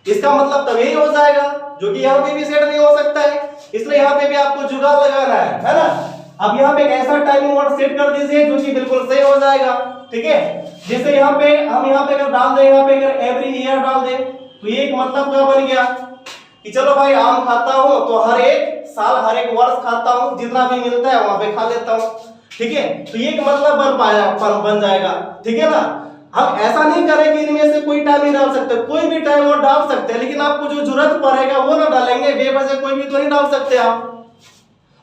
इसका मतलब तब यही हो जाएगा, जो कि यहाँ पे भी सेट नहीं हो सकता है। इसलिए यहाँ पे भी आपको जुगाड़ लगाना है ना। अब यहाँ पे एक ऐसा टाइमिंग वर्ड सेट कर दीजिए जो कि बिल्कुल सही हो जाएगा, ठीक है। जैसे यहाँ पे हम यहाँ पे अगर डाल दें, यहाँ पे अगर एवरी ईयर डाल दें, तो ये एक मतलब क्या बन गया कि चलो भाई आम खाता हूँ तो हर एक साल हर एक वर्ष खाता हूँ, जितना भी मिलता है वहां पे खा लेता हूँ, ठीक है। तो ये एक मतलब बन जाएगा, ठीक है ना। हम ऐसा नहीं करें कि इनमें से कोई टाइम नहीं डाल सकते, कोई भी टाइम वर्ड डाल सकते हैं, लेकिन आपको जो जरूरत पड़ेगा वो ना डालेंगे, बेवजह कोई भी तो नहीं डाल सकते आप।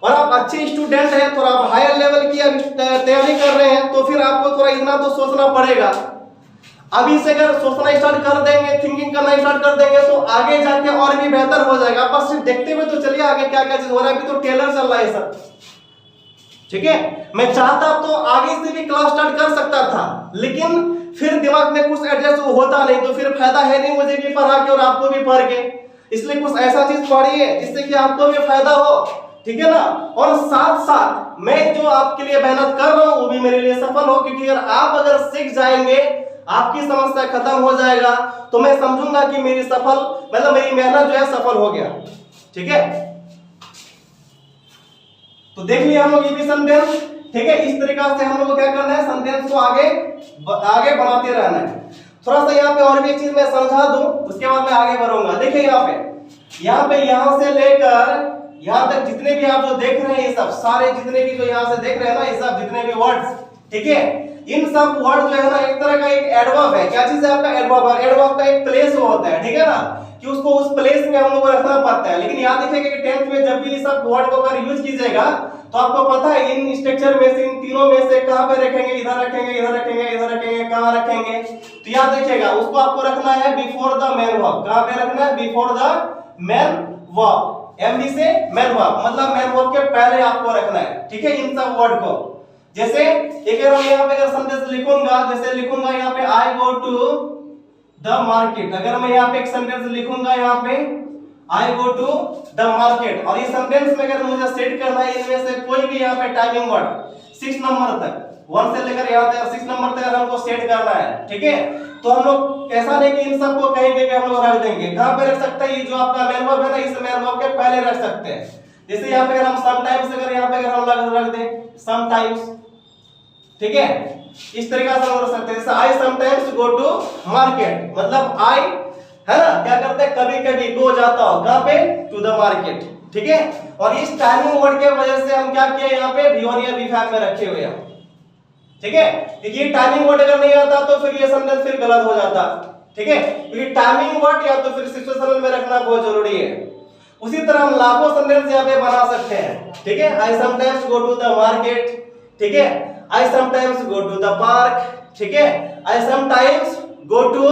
और आप अच्छे स्टूडेंट हैं, थोड़ा आप हायर लेवल की तैयारी कर रहे हैं, तो फिर आपको थोड़ा इतना तो सोचना पड़ेगा। अभी से अगर सोचना स्टार्ट कर देंगे, थिंकिंग करना स्टार्ट कर देंगे, तो आगे जाके और भी बेहतर हो जाएगा। बस सिर्फ देखते हुए तो चलिए आगे क्या क्या चीज हो रहा है। अभी तो ट्रेलर चल रहा है सब, ठीक है। मैं चाहता तो आगे से भी क्लास स्टार्ट कर सकता था, लेकिन फिर दिमाग में कुछ एडजस्ट होता नहीं, तो फिर फायदा है नहीं मुझे भी पढ़ा के और आपको भी पढ़ के। इसलिए कुछ ऐसा चीज पढ़िए जिससे कि आपको भी फायदा हो, ठीक है ना। और साथ साथ मैं जो आपके लिए मेहनत कर रहा हूं वो भी मेरे लिए सफल हो, क्योंकि अगर आप अगर सीख जाएंगे, आपकी समस्या खत्म हो जाएगा, तो मैं समझूंगा कि मेरी मेरी मेहनत जो है सफल हो गया, ठीक है। तो देख लिया हम लोग ये भी सेंटेंस, ठीक है। इस तरीका से हम लोग को क्या करना है, सेंटेंस को आगे बढ़ाते रहना है। थोड़ा सा यहाँ पे और भी एक चीज मैं समझा दूं, उसके बाद मैं आगे बढ़ूंगा। देखिए यहाँ पे यहाँ से लेकर यहाँ तक जितने भी आप जो देख रहे हैं, ये सब सारे जितने भी जो यहाँ से देख रहे हैं ना, ये सब जितने भी वर्ड्स, ठीक है, इन सब वर्ड जो है ना एक तरह का एक एडवर्ब है। क्या चीज है आपका? एडवर्ब। एडवर्ब का एक प्लेस होता है, ठीक है ना, कि उसको उस प्लेस में हम लोग को रखना पड़ता है। लेकिन याद रखिएगा कि 10th में जब भी ये सब वर्ड को अगर यूज कीजिएगा, तो आपको पता है इन स्ट्रक्चर में से, इन तीनों में से कहां पे रखेंगे, इधर रखेंगे, इधर रखेंगे, इधर रखेंगे, कहां रखेंगे। तो याद रखिएगा उसको आपको रखना है बिफोर द मेन वर्ब। कहां पे रखना है? Before the main verb. MD से मेन वर्ब, मतलब मेन वर्ब के पहले आपको रखना है, ठीक है, इन सब वर्ड को। जैसे एक अगर मैं यहाँ पे अगर सेंटेंस लिखूंगा, जैसे लिखूंगा यहाँ पे आई गो टू द मार्केट। अगर मैं यहाँ पे एक सेंटेंस लिखूंगा यहाँ पे आई गो टू द मार्केट, और ये सेंटेंस में अगर मुझे सेट करना है इनमें से कोई भी यहाँ पे टाइमिंग वर्ड 6 नंबर तक, 1 से लेकर यहाँ तक 6 नंबर तक हमको सेट करना है, ठीक है। तो हम लोग ऐसा नहीं कि इन सबको कहीं पे हम लोग रख देंगे। कहां पे रख सकते हैं? ये जो आपका मेन वर्ब है ना, इस मेन वर्ब के पहले रख सकते हैं। जैसे यहाँ पे अगर हम समटाइम्स अगर यहाँ पे अगर हम रख दें समटाइम्स, ठीक है, इस तरीका से हम रख सकते हैं। जैसे I sometimes go to market, मतलब आई है ना क्या करते हैं, कभी कभी गो जाता हो, कहां पे? टू द मार्केट, ठीक है। और इस टाइमिंग वर्ड के वजह से हम क्या किए यहाँ पे V1 या V5 में रखे हुए हैं, ठीक है, क्योंकि ये टाइमिंग वर्ड अगर नहीं आता तो फिर ये सेंटेंस फिर गलत हो जाता, ठीक है, क्योंकि टाइमिंग वर्ड या तो फिर सिचुएशनल में रखना बहुत जरूरी है। उसी तरह हम लाखों सेंटेंस यहाँ पे बना सकते हैं, ठीक है। I sometimes go to the market, ठीक है, I sometimes go to the park, ठीक है, आई समटाइम्स गो टू,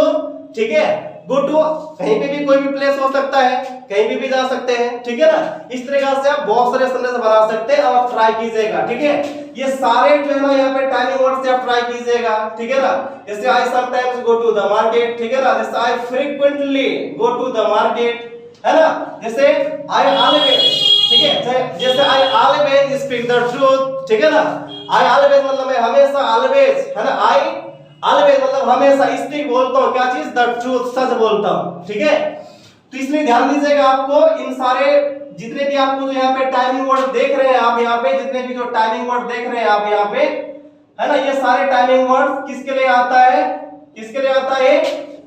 ठीक है, गो टू कहीं पे भी कोई भी प्लेस हो सकता है, कहीं भी जा सकते हैं, ठीक है ना। इस तरीके से आप बहुत सारे सेंटेंस बना सकते हैं, आप ट्राई कीजिएगा, ठीक है। ये सारे जो है ना यहाँ पे टाइमिंग वर्ड से आप ट्राई कीजिएगा, ठीक है ना। जैसे I sometimes go to the market, ठीक है ना, जैसे I frequently go to the market, है ना, जैसे आई ऑलवेज, ठीक है, जैसे I always speak the truth, ठीक है ना। आई ऑलवेज मतलब मैं हमेशा, ऑलवेज है ना, आई ऑलवेज मतलब हमेशा, स्पीक बोलता हूं क्या चीज, द ट्रूथ, सच बोलता हूं, ठीक है। तो इसमें ध्यान दीजिएगा, आपको इन सारे जितने भी आपको जो यहाँ पे टाइमिंग वर्ड देख रहे हैं आप यहाँ पे, जितने भी जो टाइमिंग वर्ड देख रहे हैं आप यहाँ पे, है ना, ये सारे टाइमिंग वर्ड किसके लिए आता है, किसके लिए आता है,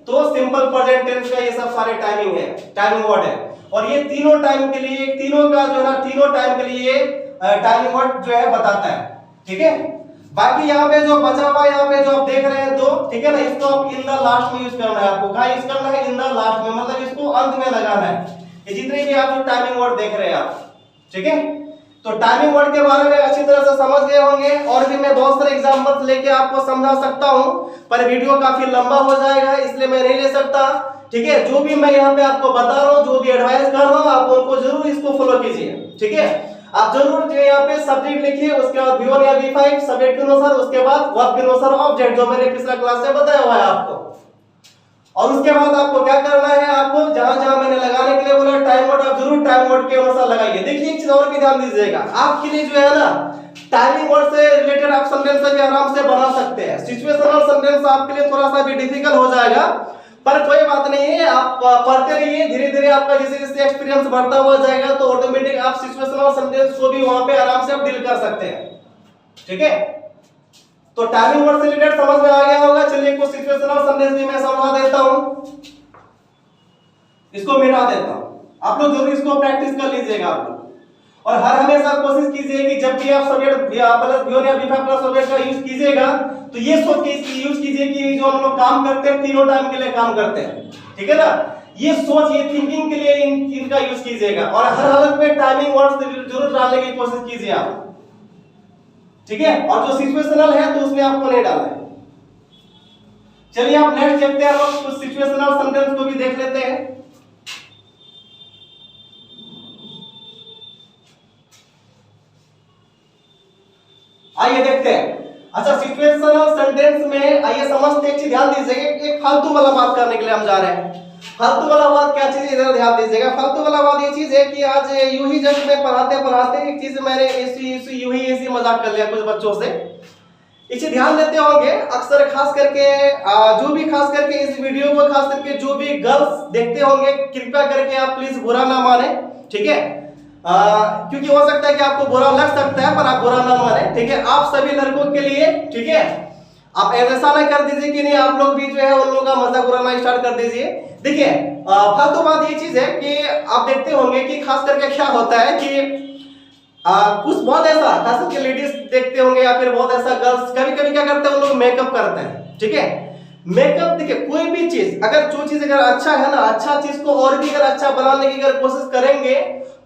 तो सिंपल प्रेजेंट टेंस का ये सब सारे टाइमिंग है, टाइमिंग वर्ड है। और ये तीनों टाइम के लिए, तीनों का जो है ना, तीनों टाइम के लिए टाइमिंग वर्ड जो है बताता है, ठीक है। बाकी यहाँ पे जो बचा हुआ यहाँ पे जो आप देख रहे हैं दो, ठीक है ना, इसको आप इन द लास्ट में यूज करना है, आपको कहाँ यूज करना है, इन द लास्ट में, मतलब इसको अंत में लगाना है, ये जितने भी आप जो टाइमिंग वर्ड देख रहे हैं आप, ठीक है। तो टाइमिंग वर्ड के बारे में अच्छी तरह से समझ गए होंगे, और भी मैं बहुत सारे एग्जांपल्स लेके आपको समझा सकता हूं, पर वीडियो काफी लंबा हो जाएगा इसलिए मैं नहीं ले सकता, ठीक है। जो भी मैं यहाँ पे आपको बता रहा हूँ, जो भी एडवाइस कर रहा हूँ, आप उनको जरूर इसको फॉलो कीजिए, ठीक है। आप जरूर जो यहाँ पे सब्जेक्ट लिखिए, उसके बाद V1 या V5 सब्जेक्ट के अनुसार, उसके बाद वर्ब के अनुसार ऑब्जेक्ट, जो मैंने पिछला क्लास में बताया हुआ है आपको। और उसके बाद आपको क्या करना है, आपको जहां जहां मैंने लगाने के लिए बोला टाइम वर्ड, आप जरूर टाइम वर्ड के अनुसार लगाइए। देखिए एक चीज और भी ध्यान दीजिएगा, आपके लिए जो है ना टाइमिंग वर्ड से रिलेटेड आप सेंटेंस भी आराम से बना सकते हैं। सिचुएशनल सेंटेंस आपके लिए थोड़ा सा भी डिफिकल्ट हो जाएगा, पर कोई बात नहीं है, आप पढ़ते रहिए, धीरे धीरे आपका जैसे जैसे एक्सपीरियंस बढ़ता हुआ जाएगा तो ऑटोमेटिक आप सिचुएशनल सेंटेंस को भी वहां पे आराम से आप डील कर सकते हैं, ठीक है। तो टाइमिंग वर्ड से रिलेटेड समझ में आ गया होगा। चलिए कुछ सिचुएशनल सेंटेंस भी मैं समझा देता हूं, इसको मिटा देता हूं, आप लोग जरूर इसको प्रैक्टिस कर लीजिएगा आप लोग। और हर हमेशा कोशिश कीजिए कि जब भी आप सब्जेक्ट प्लस V1 या V5 प्लस सब्जेक्ट का यूज कीजिएगा तो ये सोच के यूज कीजिए कि जो हम लोग काम करते हैं तीनों टाइम के लिए काम करते हैं, ठीक है ना। ये सोच, ये थिंकिंग के लिए इनका यूज कीजिएगा, और हर हालत में टाइमिंग वर्ड्स जरूर डालने की कोशिश कीजिए आप, ठीक है। और जो सिचुएशनल है तो उसमें आपको नहीं डालना है। चलिए आप नेक्स्ट देखते हैं, हम कुछ सिचुएशनल सेंटेंस को भी देख लेते हैं। आइए देखते हैं। अच्छा, सिचुएशनल सेंटेंस में आइए समझते, एक चीज ध्यान दीजिएगा, एक फालतू वाला बात करने के लिए हम जा रहे हैं। फालतू वाला बात क्या चीज, इधर ध्यान दीजिएगा। फालतू वाला बात ये चीज है कि आज यूं ही जस्ट में पढ़ाते पढ़ाते एक चीज मैंने यूं ही ऐसी मजाक कर लिया कुछ बच्चों से। एक चीज ध्यान देते होंगे, अक्सर खास करके जो भी खास करके इस वीडियो को खास करके जो भी गर्ल्स देखते होंगे, कृपया करके आप प्लीज बुरा ना माने, ठीक है। क्योंकि हो सकता है कि आपको बुरा लग सकता है, पर आप बुरा ना माने, ठीक है। आप सभी लड़कों के लिए, ठीक है, आप ऐसा ना कर दीजिए कि नहीं आप लोग भी जो है उन लोगों का मजाक उड़ाना स्टार्ट कर दीजिए। देखिए फालतू बात ये चीज है कि आप देखते होंगे कि खास करके क्या होता है कि कुछ बहुत ऐसा खास करके लेडीज देखते होंगे या फिर बहुत ऐसा गर्ल्स कभी कभी क्या करते हैं, उन लोग मेकअप करते हैं, ठीक है। मेकअप देखिए, कोई भी चीज अगर जो चीज अगर अच्छा है ना, अच्छा चीज को और भी अगर अच्छा बनाने की अगर कोशिश करेंगे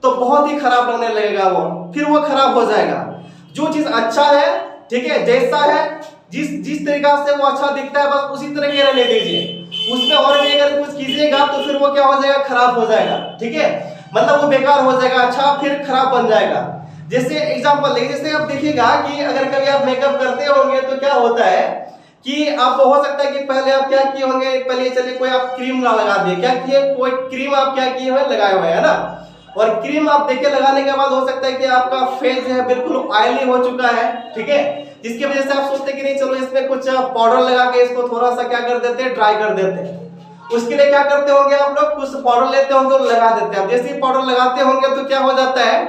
तो बहुत ही खराब लगने लगेगा, वो फिर वो खराब हो जाएगा। जो चीज अच्छा है, ठीक है, जैसा है, जिस तरीका से वो अच्छा दिखता है बस उसी तरह के रहने दीजिए। उसमें और भी अगर कुछ कीजिएगा तो फिर वो क्या हो जाएगा, खराब हो जाएगा, ठीक है, मतलब वो बेकार हो जाएगा, अच्छा फिर खराब बन जाएगा। जैसे एग्जांपल लेंगे, जैसे आप देखिएगा कि अगर कभी आप मेकअप करते होंगे तो क्या होता है कि आपको हो सकता है कि पहले आप क्या किए होंगे, पहले चलिए कोई आप क्रीम ना लगा दिए, क्या किए, कोई क्रीम आप क्या किए हुए लगाए हुए है ना, और क्रीम आप देखिए लगाने के बाद हो सकता है कि आपका फेस जो है बिल्कुल ऑयली हो चुका है, ठीक है, जिसकी वजह से आप सोचते कि नहीं चलो इसमें कुछ पाउडर लगा के इसको थोड़ा सा क्या कर देते हैं, ड्राई कर देते हैं। उसके लिए क्या करते होंगे आप लोग, कुछ पाउडर लेते होंगे और लगा देते हैं। अब जैसे ही पाउडर लगाते होंगे तो क्या हो जाता है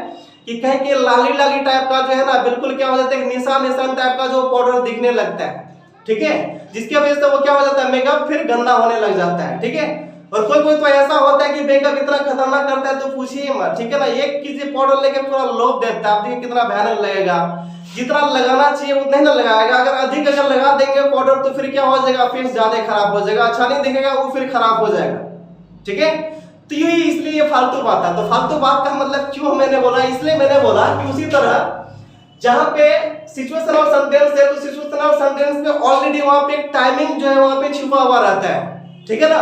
कि कहीं के लाली लाली टाइप का जो है ना, बिल्कुल क्या हो जाता है, निशान निशान टाइप का जो पाउडर दिखने लगता है, ठीक है, जिसकी वजह से वो क्या हो जाता है, मेकअप फिर गंदा होने लग जाता है, ठीक है। और कोई कोई तो ऐसा होता है कि मेकअप इतना खतरनाक करता है तो पूछिए मत, ठीक है ना, एक किसी पाउडर लेके पूरा लोभ देता है, आप देखिए कितना भयानक लगेगा, जितना लगाना चाहिए उतना ही ना लगाएगा। अगर अधिक अगर लगा देंगे पाउडर तो फिर क्या हो जाएगा, फेस ज्यादा खराब हो जाएगा, अच्छा नहीं दिखेगा, वो फिर खराब हो जाएगा। ठीक है, तो ये इसलिए ये फालतू बात है। तो फालतू बात का मतलब क्यों मैंने बोला, इसलिए मैंने बोला कि उसी तरह जहां पे सिचुएशनल सेंटेंस है तो सिचुएशनल सेंटेंस में ऑलरेडी वहां पे टाइमिंग जो है वहां पे छुपा हुआ रहता है। ठीक है ना,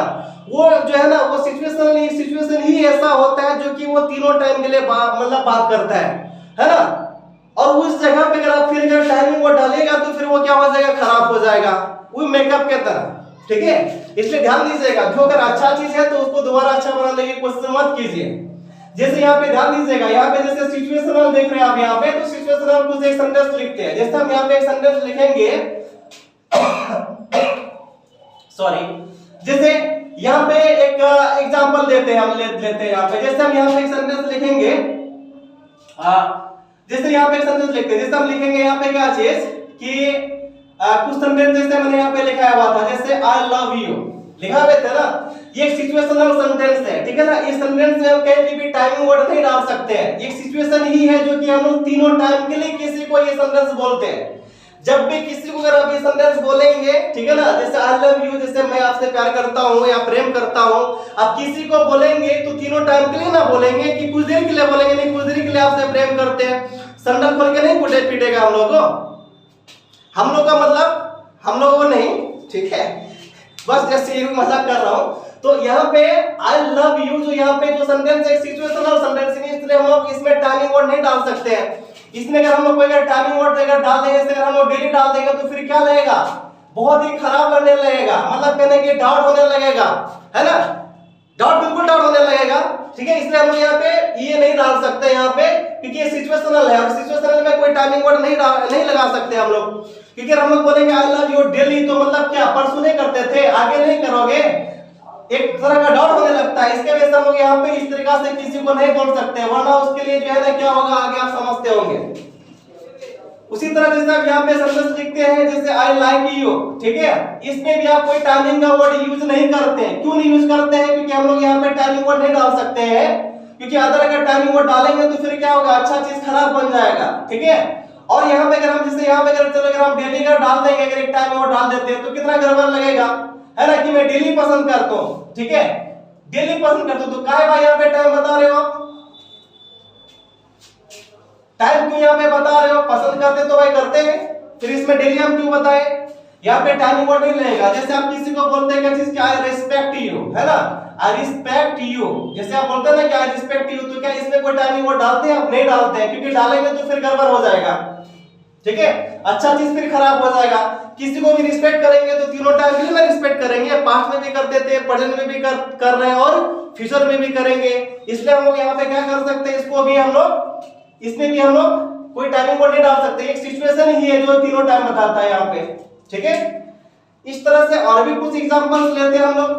वो जो है ना वो सिचुएशन ही ऐसा होता है जो कि वो तीनों टाइम के लिए मतलब बात करता है ना। और उस जगह पे अगर आप फिर अगर टाइमिंग वो डालेगा तो फिर वो क्या हो जाएगा, खराब हो जाएगा, वो मेकअप के तरह। ठीक है, इसलिए ध्यान दीजिएगा, जो अगर अच्छा चीज है तो उसको दोबारा अच्छा बनाने की कोशिश मत कीजिए। जैसे यहाँ पे ध्यान दीजिएगा, यहाँ पे जैसे सिचुएशनल देख रहे हैं आप, यहाँ पे तो सिचुएशनल कुछ एक सेंटेंस लिखते हैं। जैसे हम यहाँ पे एक सेंटेंस लिखेंगे सॉरी, जैसे यहाँ पे एक एग्जांपल देते हैं, हम लेते हैं यहाँ पे। जैसे हम यहाँ पे एक सेंटेंस लिखेंगे, जैसे यहाँ पे एक सेंटेंस लिखते हैं, जैसे हम लिखेंगे यहाँ पे क्या चीज कि कुछ सेंटेंस जैसे मैंने यहाँ पे लिखा हुआ था, जैसे आई लव यू लिखा हुआ था ना, ये एक सिचुएशनल सेंटेंस है। ठीक है ना, इस सेंटेंस में हम कहीं भी टाइमिंग वर्ड नहीं डाल सकते हैं, एक सिचुएशन ही है जो कि हम लोग तीनों टाइम के लिए किसी को ये सेंटेंस बोलते हैं। जब भी किसी को अगर आप ये सेंटेंस बोलेंगे, ठीक है ना, जैसे आई लव यू, जैसे मैं आपसे प्यार करता हूँ या प्रेम करता हूँ, आप किसी को बोलेंगे तो तीनों टाइम के लिए ना बोलेंगे कि कुछ देर के लिए बोलेंगे, नहीं कुछ देर के लिए आपसे प्रेम करते हैं, संडल खोल के नहीं कुटे पीटेगा हम लोग का मतलब हम लोगों को नहीं। ठीक है, बस जैसे ये मजाक कर रहा हूँ। तो यहाँ पे आई लव यू जो यहाँ पे जो सेंटेंस है सिचुएशनल सेंटेंस है, इसलिए हम लोग इसमें टाइमिंग वर्ड नहीं डाल सकते हैं। इसमें अगर हम लोग कोई टाइमिंग वर्ड अगर डाल देंगे, अगर हम लोग डेली डाल देंगे तो फिर क्या लगेगा, बहुत ही खराब लगने लगेगा, मतलब कहने की डाउट होने लगेगा, है ना, डाउट बिल्कुल डाउट होने लगेगा। ठीक है, इसलिए हम लोग यहाँ पे ये नहीं डाल सकते यहाँ पे, क्योंकि ये सिचुएशनल है। हम सिचुएशनल में कोई टाइमिंग वर्ड नहीं लगा सकते हम लोग, क्योंकि हम लोग बोलेंगे आई लव यू डेली तो मतलब क्या परसों नहीं करते थे, आगे नहीं करोगे, एक तरह का डाउट होने लगता है। इसके वजह से हम लोग यहाँ पे इस तरीका से किसी को नहीं बोल सकते, वरना उसके लिए जो है ना क्या होगा आगे आप समझते होंगे। उसी तरह जैसे आप यहाँ पे सेंटेंस लिखते हैं जैसे आई लाइक यू, ठीक है, इसमें भी आप कोई टाइमिंग का वर्ड यूज नहीं करते हैं। क्यों नहीं यूज करते हैं, क्योंकि हम लोग यहाँ पे टाइमिंग वर्ड नहीं डाल सकते हैं, क्योंकि अगर टाइमिंग वर्ड डालेंगे तो फिर क्या होगा, अच्छा चीज खराब बन जाएगा। ठीक है, और यहाँ पे अगर हम जैसे यहाँ पे अगर हम डेली का डाल देंगे, अगर एक टाइमिंग वर्ड डाल देते हैं तो कितना गड़बड़ लगेगा, है ना, कि मैं डेली पसंद करता हूँ। ठीक है, डेली पसंद करता हूँ, तो काहे भाई यहाँ पे टाइम बता रहे हो आप, टाइम क्यों यहाँ पे बता रहे हो, पसंद करते तो भाई करते हैं, फिर इसमें डेली हम क्यों बताए, यहाँ पे टाइमिंग वर्ड नहीं लगेगा। जैसे आप किसी को बोलते हैं क्या चीज, क्या आई रिस्पेक्ट यू, है ना, आई रिस्पेक्ट यू, जैसे आप बोलते हैं ना कि आई रिस्पेक्ट यू, तो क्या इसमें कोई टाइमिंग वर्ड डालते हैं, आप नहीं डालते हैं, क्योंकि डालेंगे तो फिर गड़बड़ हो जाएगा। ठीक है, अच्छा चीज फिर खराब हो जाएगा। किसी को भी रिस्पेक्ट करेंगे तो तीनों टाइम के लिए ना रिस्पेक्ट करेंगे, पास्ट में भी करते थे, प्रेजेंट में भी कर रहे हैं और फ्यूचर में भी करेंगे। इसलिए हम लोग यहाँ पे क्या कर सकते हैं, इसको भी हम लोग, इसमें भी हम लोग कोई टाइमिंग वर्ड नहीं डाल सकते, एक सिचुएशन ही है जो तीनों टाइम बताता है यहाँ पे। ठीक है, इस तरह से और भी कुछ एग्जांपल्स लेते हैं हम लोग।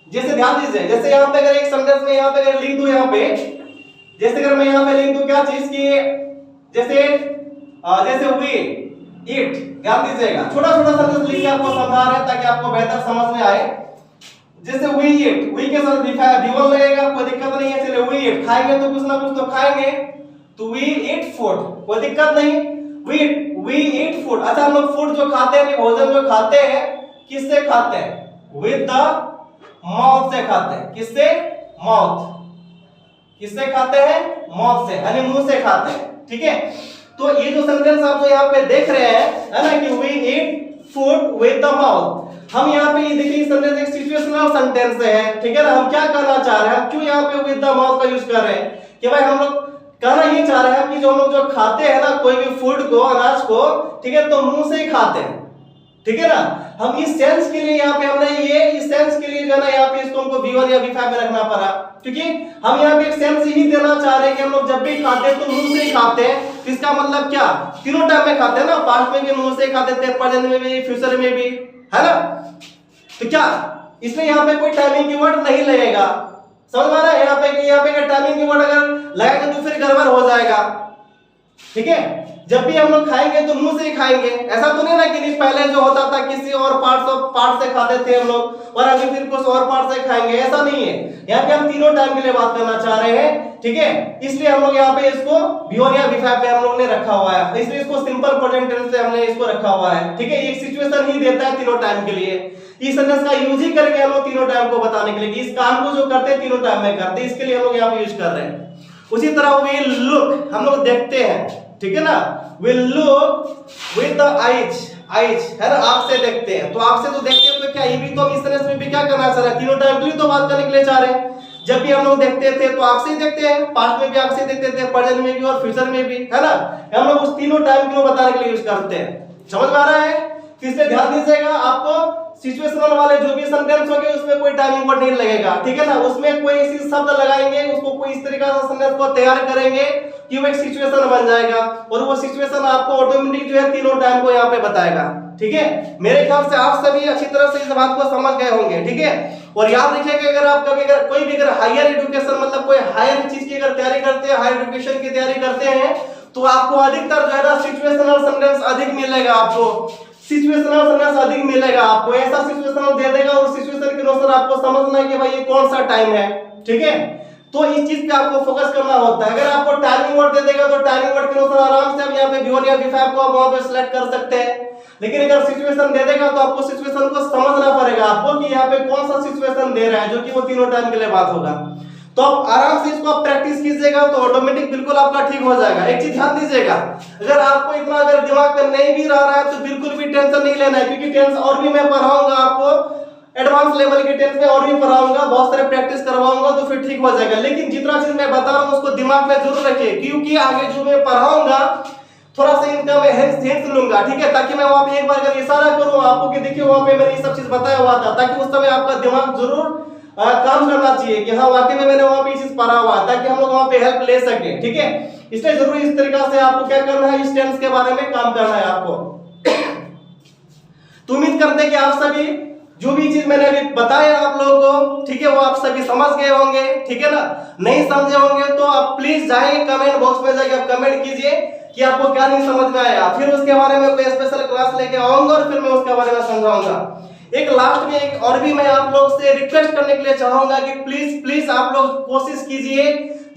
जैसे ध्यान दीजिए, जैसे यहाँ पे अगर एक सेंटेंस में यहाँ पे अगर लिख दूं, यहाँ पे जैसे अगर मैं यहाँ पे लिख दूं क्या चीज की, जैसे वी ईट, ध्यान दीजिएगा, छोटा छोटा सेंटेंस लिख के आपको समझा रहे हैं ताकि आपको बेहतर समझ में आए। जैसे वी ईट, वी के साथ वी1 लगेगा, कोई दिक्कत नहीं है, चलिए वी ईट, खाएंगे तो कुछ ना कुछ तो खाएंगे, तो वी ईट फूड, कोई दिक्कत नहीं, वी ईट फूड। अच्छा, हम लोग फूड जो खाते हैं, भोजन जो खाते हैं, किससे खाते हैं, विद द माउथ से खाते हैं, किससे, माउथ, किससे खाते हैं, माउथ से, यानी मुंह से खाते हैं। ठीक है, तो ये जो सेंटेंस आप जो यहाँ पे देख रहे हैं, है ना, कि we eat food with the mouth, हम यहाँ पे ये देखिए सेंटेंस एक सिचुएशनल सेंटेंस है। ठीक है ना, हम क्या कहना चाह रहे हैं, क्यों यहाँ पे विद द माउथ का यूज कर रहे हैं, कि भाई हम लोग कहना ये चाह रहे हैं कि जो हम लोग जो खाते हैं ना कोई भी फूड को, अनाज को, ठीक है, तो मुंह से ही खाते हैं। ठीक है ना, हम इस सेंस के लिए यहाँ पे हमने ये इस सेंस के लिए जो है ना यहाँ पे इसको हमको V1 या V5 में रखना पड़ा, क्योंकि हम यहाँ पे एक सेंस ही देना चाह रहे हैं कि हम लोग जब भी खाते हैं तो मुंह से ही खाते हैं। तो इसका मतलब क्या, तीनों टाइम में खाते हैं ना, पास्ट में भी मुंह से खाते थे, प्रेजेंट में भी, फ्यूचर में भी, है ना। तो क्या इसमें यहाँ पे कोई टाइमिंग की वर्ड नहीं लगेगा, समझ में आ रहा है। यहाँ पे टाइमिंग की वर्ड अगर लगाएंगे तो फिर गड़बड़ हो जाएगा। ठीक है। जब भी हम लोग खाएंगे तो मुंह से ही खाएंगे, ऐसा तो नहीं ना कि नहीं पहले जो होता था किसी और पार्ट से खाते थे हम लोग और अभी फिर कुछ और पार्ट से खाएंगे, ऐसा नहीं है। यहाँ पे हम तीनों टाइम के लिए बात करना चाह रहे हैं, ठीक है। इसलिए हम लोग यहाँ पे इसको V1 या V5 पे हम लोग ने रखा हुआ है, इसलिए इसको सिंपल प्रेजेंट टेंस से हमने इसको रखा हुआ है, ठीक है। एक सिचुएशन ही देता है तीनों टाइम के लिए, इस सेंटेंस का यूज ही करेंगे हम लोग तीनों टाइम को बताने के लिए कि इस काम को जो करते हैं तीनों टाइम में करते हैं, इसके लिए हम लोग यहाँ पे यूज कर रहे हैं। उसी तरह विल लुक हम लोग देखते हैं, ठीक है ना, will look with the eyes, eyes है ना, आंख से देखते हैं, तो आंख से तो देखते हैं तो क्या ये भी तो हम इस तरह में भी क्या करना चाह रहे हैं, तीनों टाइम के लिए तो बात करने के लिए चाह रहे हैं। जब भी हम लोग देखते थे तो आंख से ही देखते हैं, पास्ट में भी आंख से देखते थे, प्रेजेंट में भी और फ्यूचर में भी, है ना, हम लोग उस तीनों टाइम को बताने के लिए यूज करते हैं। समझ में आ रहा है? तो इसमें ध्यान दीजिएगा, आपको सिचुएशनल वाले जो भी सेंटेंस होंगे उसमें कोई टाइमिंग वर्ड नहीं लगेगा, ठीक है ना, उसमें कोई ऐसी शब्द लगाएंगे, उसको कोई इस तरीका से सेंटेंस को तैयार करेंगे कि वो एक सिचुएशन बन जाएगा और वो सिचुएशन आपको ऑटोमेटिक जो है तीनों टाइम को यहाँ पे बताएगा, ठीक है। मेरे ख्याल से आप सभी अच्छी तरह से इस बात को समझ गए होंगे, ठीक है। और याद रखिएगा अगर आप कभी अगर कोई भी अगर हायर एजुकेशन मतलब कोई हायर चीज की अगर तैयारी करते हैं, हायर एजुकेशन की तैयारी करते हैं तो आपको अधिकतर जो है ना सिचुएशनल सेंटेंस अधिक मिलेगा, आपको सिचुएशनल सेंटेंस अधिक मिलेगा, आपको ऐसा सिचुएशनल दे देगा और सिचुएशन के अनुसार आपको समझना है कि भाई ये कौन सा टाइम है, ठीक है। तो इस चीज पे आपको फोकस करना होता है। अगर आपको टाइमिंग वर्ड दे देगा तो टाइमिंग वर्ड के अनुसार आराम से आप यहाँ पे V1 या V5 को आप वहां पे सिलेक्ट कर सकते हैं, लेकिन अगर सिचुएशन दे देगा तो आपको सिचुएशन को समझना पड़ेगा आपको कि यहाँ पे कौन सा सिचुएशन दे रहा है जो कि वो तीनों टाइम के लिए बात होगा। तो आप आराम से इसको आप प्रैक्टिस कीजिएगा तो ऑटोमेटिक बिल्कुल आपका ठीक हो जाएगा। एक चीज ध्यान दीजिएगा, अगर आपको इतना अगर दिमाग में नहीं भी रह रहा है तो बिल्कुल भी टेंशन नहीं लेना है, क्योंकि टेंस और भी मैं पढ़ाऊंगा आपको एडवांस लेवल के टेंस में और भी पढ़ाऊंगा, बहुत सारे प्रैक्टिस करवाऊंगा तो फिर ठीक हो जाएगा। लेकिन जितना चीज मैं बता रहा हूँ उसको दिमाग में जरूर रखिए, क्योंकि आगे जो मैं पढ़ाऊंगा थोड़ा सा इनका मैं हिंट लूंगा, ठीक है, ताकि मैं वहां पे एक बार अगर इशारा करूं आपको कि देखिए वहां पे मैंने ये सब चीज बताया हुआ था, ताकि उस समय आपका दिमाग जरूर काम करना चाहिए कि हाँ वाकई में मैंने वहां पे ये चीज पढ़ा हुआ, ताकि हम लोग वहां पे हेल्प ले सके, ठीक है। इसलिए जरूर इस तरीका से आपको क्या करना है, इस टेंस के बारे में काम करना है आपको। तो उम्मीद करते हैं कि आप सभी जो भी चीज मैंने अभी बताया आप लोगों को, ठीक है, वो आप सभी समझ गए होंगे, ठीक है ना। नहीं समझे होंगे तो आप प्लीज जाइए कमेंट बॉक्स में जाके आप कमेंट कीजिए कि आपको क्या नहीं समझ में आया, फिर उसके बारे में कोई स्पेशल क्लास लेके आऊंगा और फिर मैं उसके बारे में समझाऊंगा। एक लास्ट में एक और भी मैं आप लोग से रिक्वेस्ट करने के लिए चाहूंगा कि प्लीज प्लीज आप लोग कोशिश कीजिए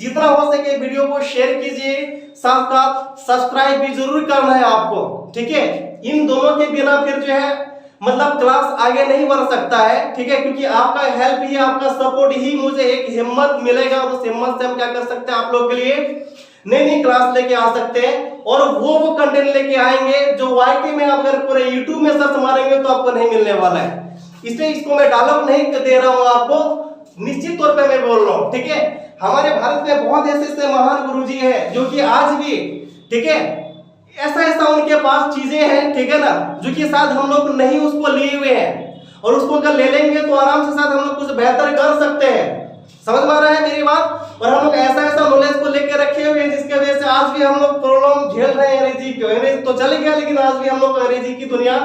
जितना हो सके वीडियो को शेयर कीजिए, साथ साथ सब्सक्राइब भी जरूर करना है आपको, ठीक है। इन दोनों के बिना फिर जो है मतलब क्लास आगे नहीं बढ़ सकता है, ठीक है, क्योंकि आपका हेल्प ही आपका सपोर्ट ही मुझे एक हिम्मत मिलेगा और उस हिम्मत से हम क्या कर सकते हैं आप लोग के लिए नई नई क्लास लेके आ सकते हैं और वो कंटेंट लेके आएंगे जो वाकई में आप अगर पूरे YouTube में सर्च मारेंगे तो आपको नहीं मिलने वाला है। इसलिए इसको मैं डायलॉग नहीं दे रहा हूं आपको, निश्चित तौर पे मैं बोल रहा हूं, ठीक है। हमारे भारत में बहुत ऐसे महान गुरुजी हैं जो कि आज भी, ठीक है, ऐसा उनके पास चीजें हैं, ठीक है ना, जो कि शायद हम लोग नहीं उसको लिए हुए हैं और उसको अगर ले लेंगे तो आराम से शायद हम लोग कुछ बेहतर कर सकते हैं। समझ में आ रहा है मेरी बात? और हम लोग ऐसा नॉलेज को लेके रखे हुए हैं जिसके वजह से आज भी हम लोग प्रॉब्लम झेल रहे हैं अंग्रेजी की। अंग्रेजी तो चल गया लेकिन आज भी हम लोग अंग्रेजी की दुनिया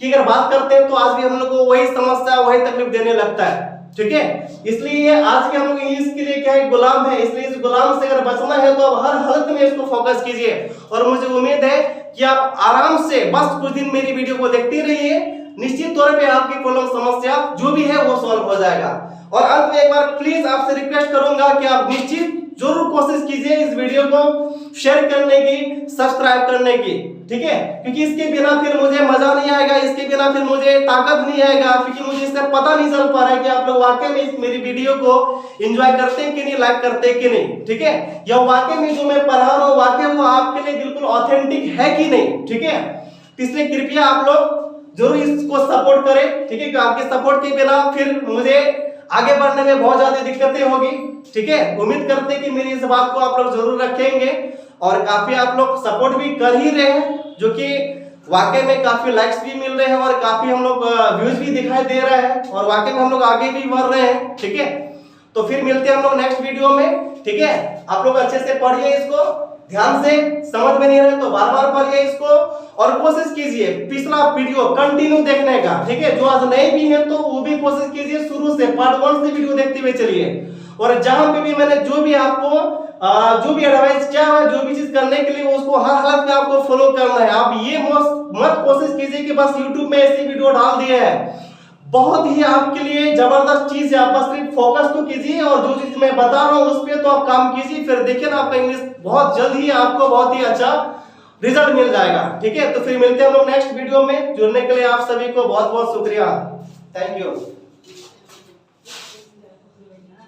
की अगर बात करते हैं तो आज भी हम लोग को वही समस्या वही तकलीफ देने लगता है, ठीक है। इसलिए आज के हम लोग इंग्लिश के लिए क्या है, गुलाम है। इसलिए इस गुलाम से अगर बचना है तो आप हर हालत में इसको फोकस कीजिए और मुझे उम्मीद है कि आप आराम से बस कुछ दिन मेरी वीडियो को देखते रहिए, निश्चित तौर पे आपकी प्रॉब्लम समस्या जो भी है वो सॉल्व हो जाएगा। और अंत में एक बार प्लीज आपसे रिक्वेस्ट करूंगा कि आप निश्चित जरूर कोशिश कीजिए इस वीडियो को शेयर करने की, सब्सक्राइब करने की, ठीक है, क्योंकि इसके बिना फिर मुझे मजा नहीं आएगा, इसके बिना फिर मुझे ताकत नहीं आएगा, क्योंकि मुझे इससे पता नहीं चल पा रहा है कि आप लोग वाकई में इस मेरी वीडियो को एंजॉय करते हैं कि नहीं, लाइक करते हैं कि नहीं, ठीक है, या वाकई में जो मैं पढ़ा रहा हूँ वाकई वो आपके लिए बिल्कुल ऑथेंटिक है कि नहीं, ठीक है। इसलिए कृपया आप लोग जरूर इसको सपोर्ट करें, ठीक है, क्योंकि आपके सपोर्ट के बिना फिर मुझे आगे बढ़ने में बहुत ज्यादा दिक्कतें होगी, ठीक है। उम्मीद करते हैं कि मेरी इस बात को आप लोग जरूर रखेंगे और काफी आप लोग सपोर्ट भी कर ही रहे हैं, जो कि वाकई में काफी लाइक्स भी मिल रहे हैं और काफी हम लोग व्यूज भी दिखाई दे रहा है और वाकई में हम लोग आगे भी बढ़ रहे हैं, ठीक है। तो फिर मिलते हैं हम लोग नेक्स्ट वीडियो में, ठीक है। आप लोग अच्छे से पढ़िए, इसको ध्यान से, समझ में नहीं रहे तो बार बार पढ़िए इसको और कोशिश कीजिए पिछला वीडियो कंटिन्यू देखने का, ठीक है। जो आज नए भी हैं तो वो भी कोशिश कीजिए शुरू से पार्ट 1 से वीडियो देखते हुए चलिए और जहां पे भी मैंने जो भी आपको जो भी एडवाइस किया है, जो भी चीज करने के लिए उसको हर हालत में आपको फॉलो करना है। आप ये मत कोशिश कीजिए कि बस YouTube में ऐसी वीडियो डाल दिए है, बहुत ही आपके लिए जबरदस्त चीज है। आप बस सिर्फ फोकस तो कीजिए और जो चीज मैं बता रहा हूँ उस पर तो आप काम कीजिए, फिर देखिए ना आपका इंग्लिश बहुत जल्द ही आपको बहुत ही अच्छा रिजल्ट मिल जाएगा। ठीक है, तो फिर मिलते हैं हम लोग नेक्स्ट वीडियो में। जुड़ने के लिए आप सभी को बहुत बहुत शुक्रिया। Thank you.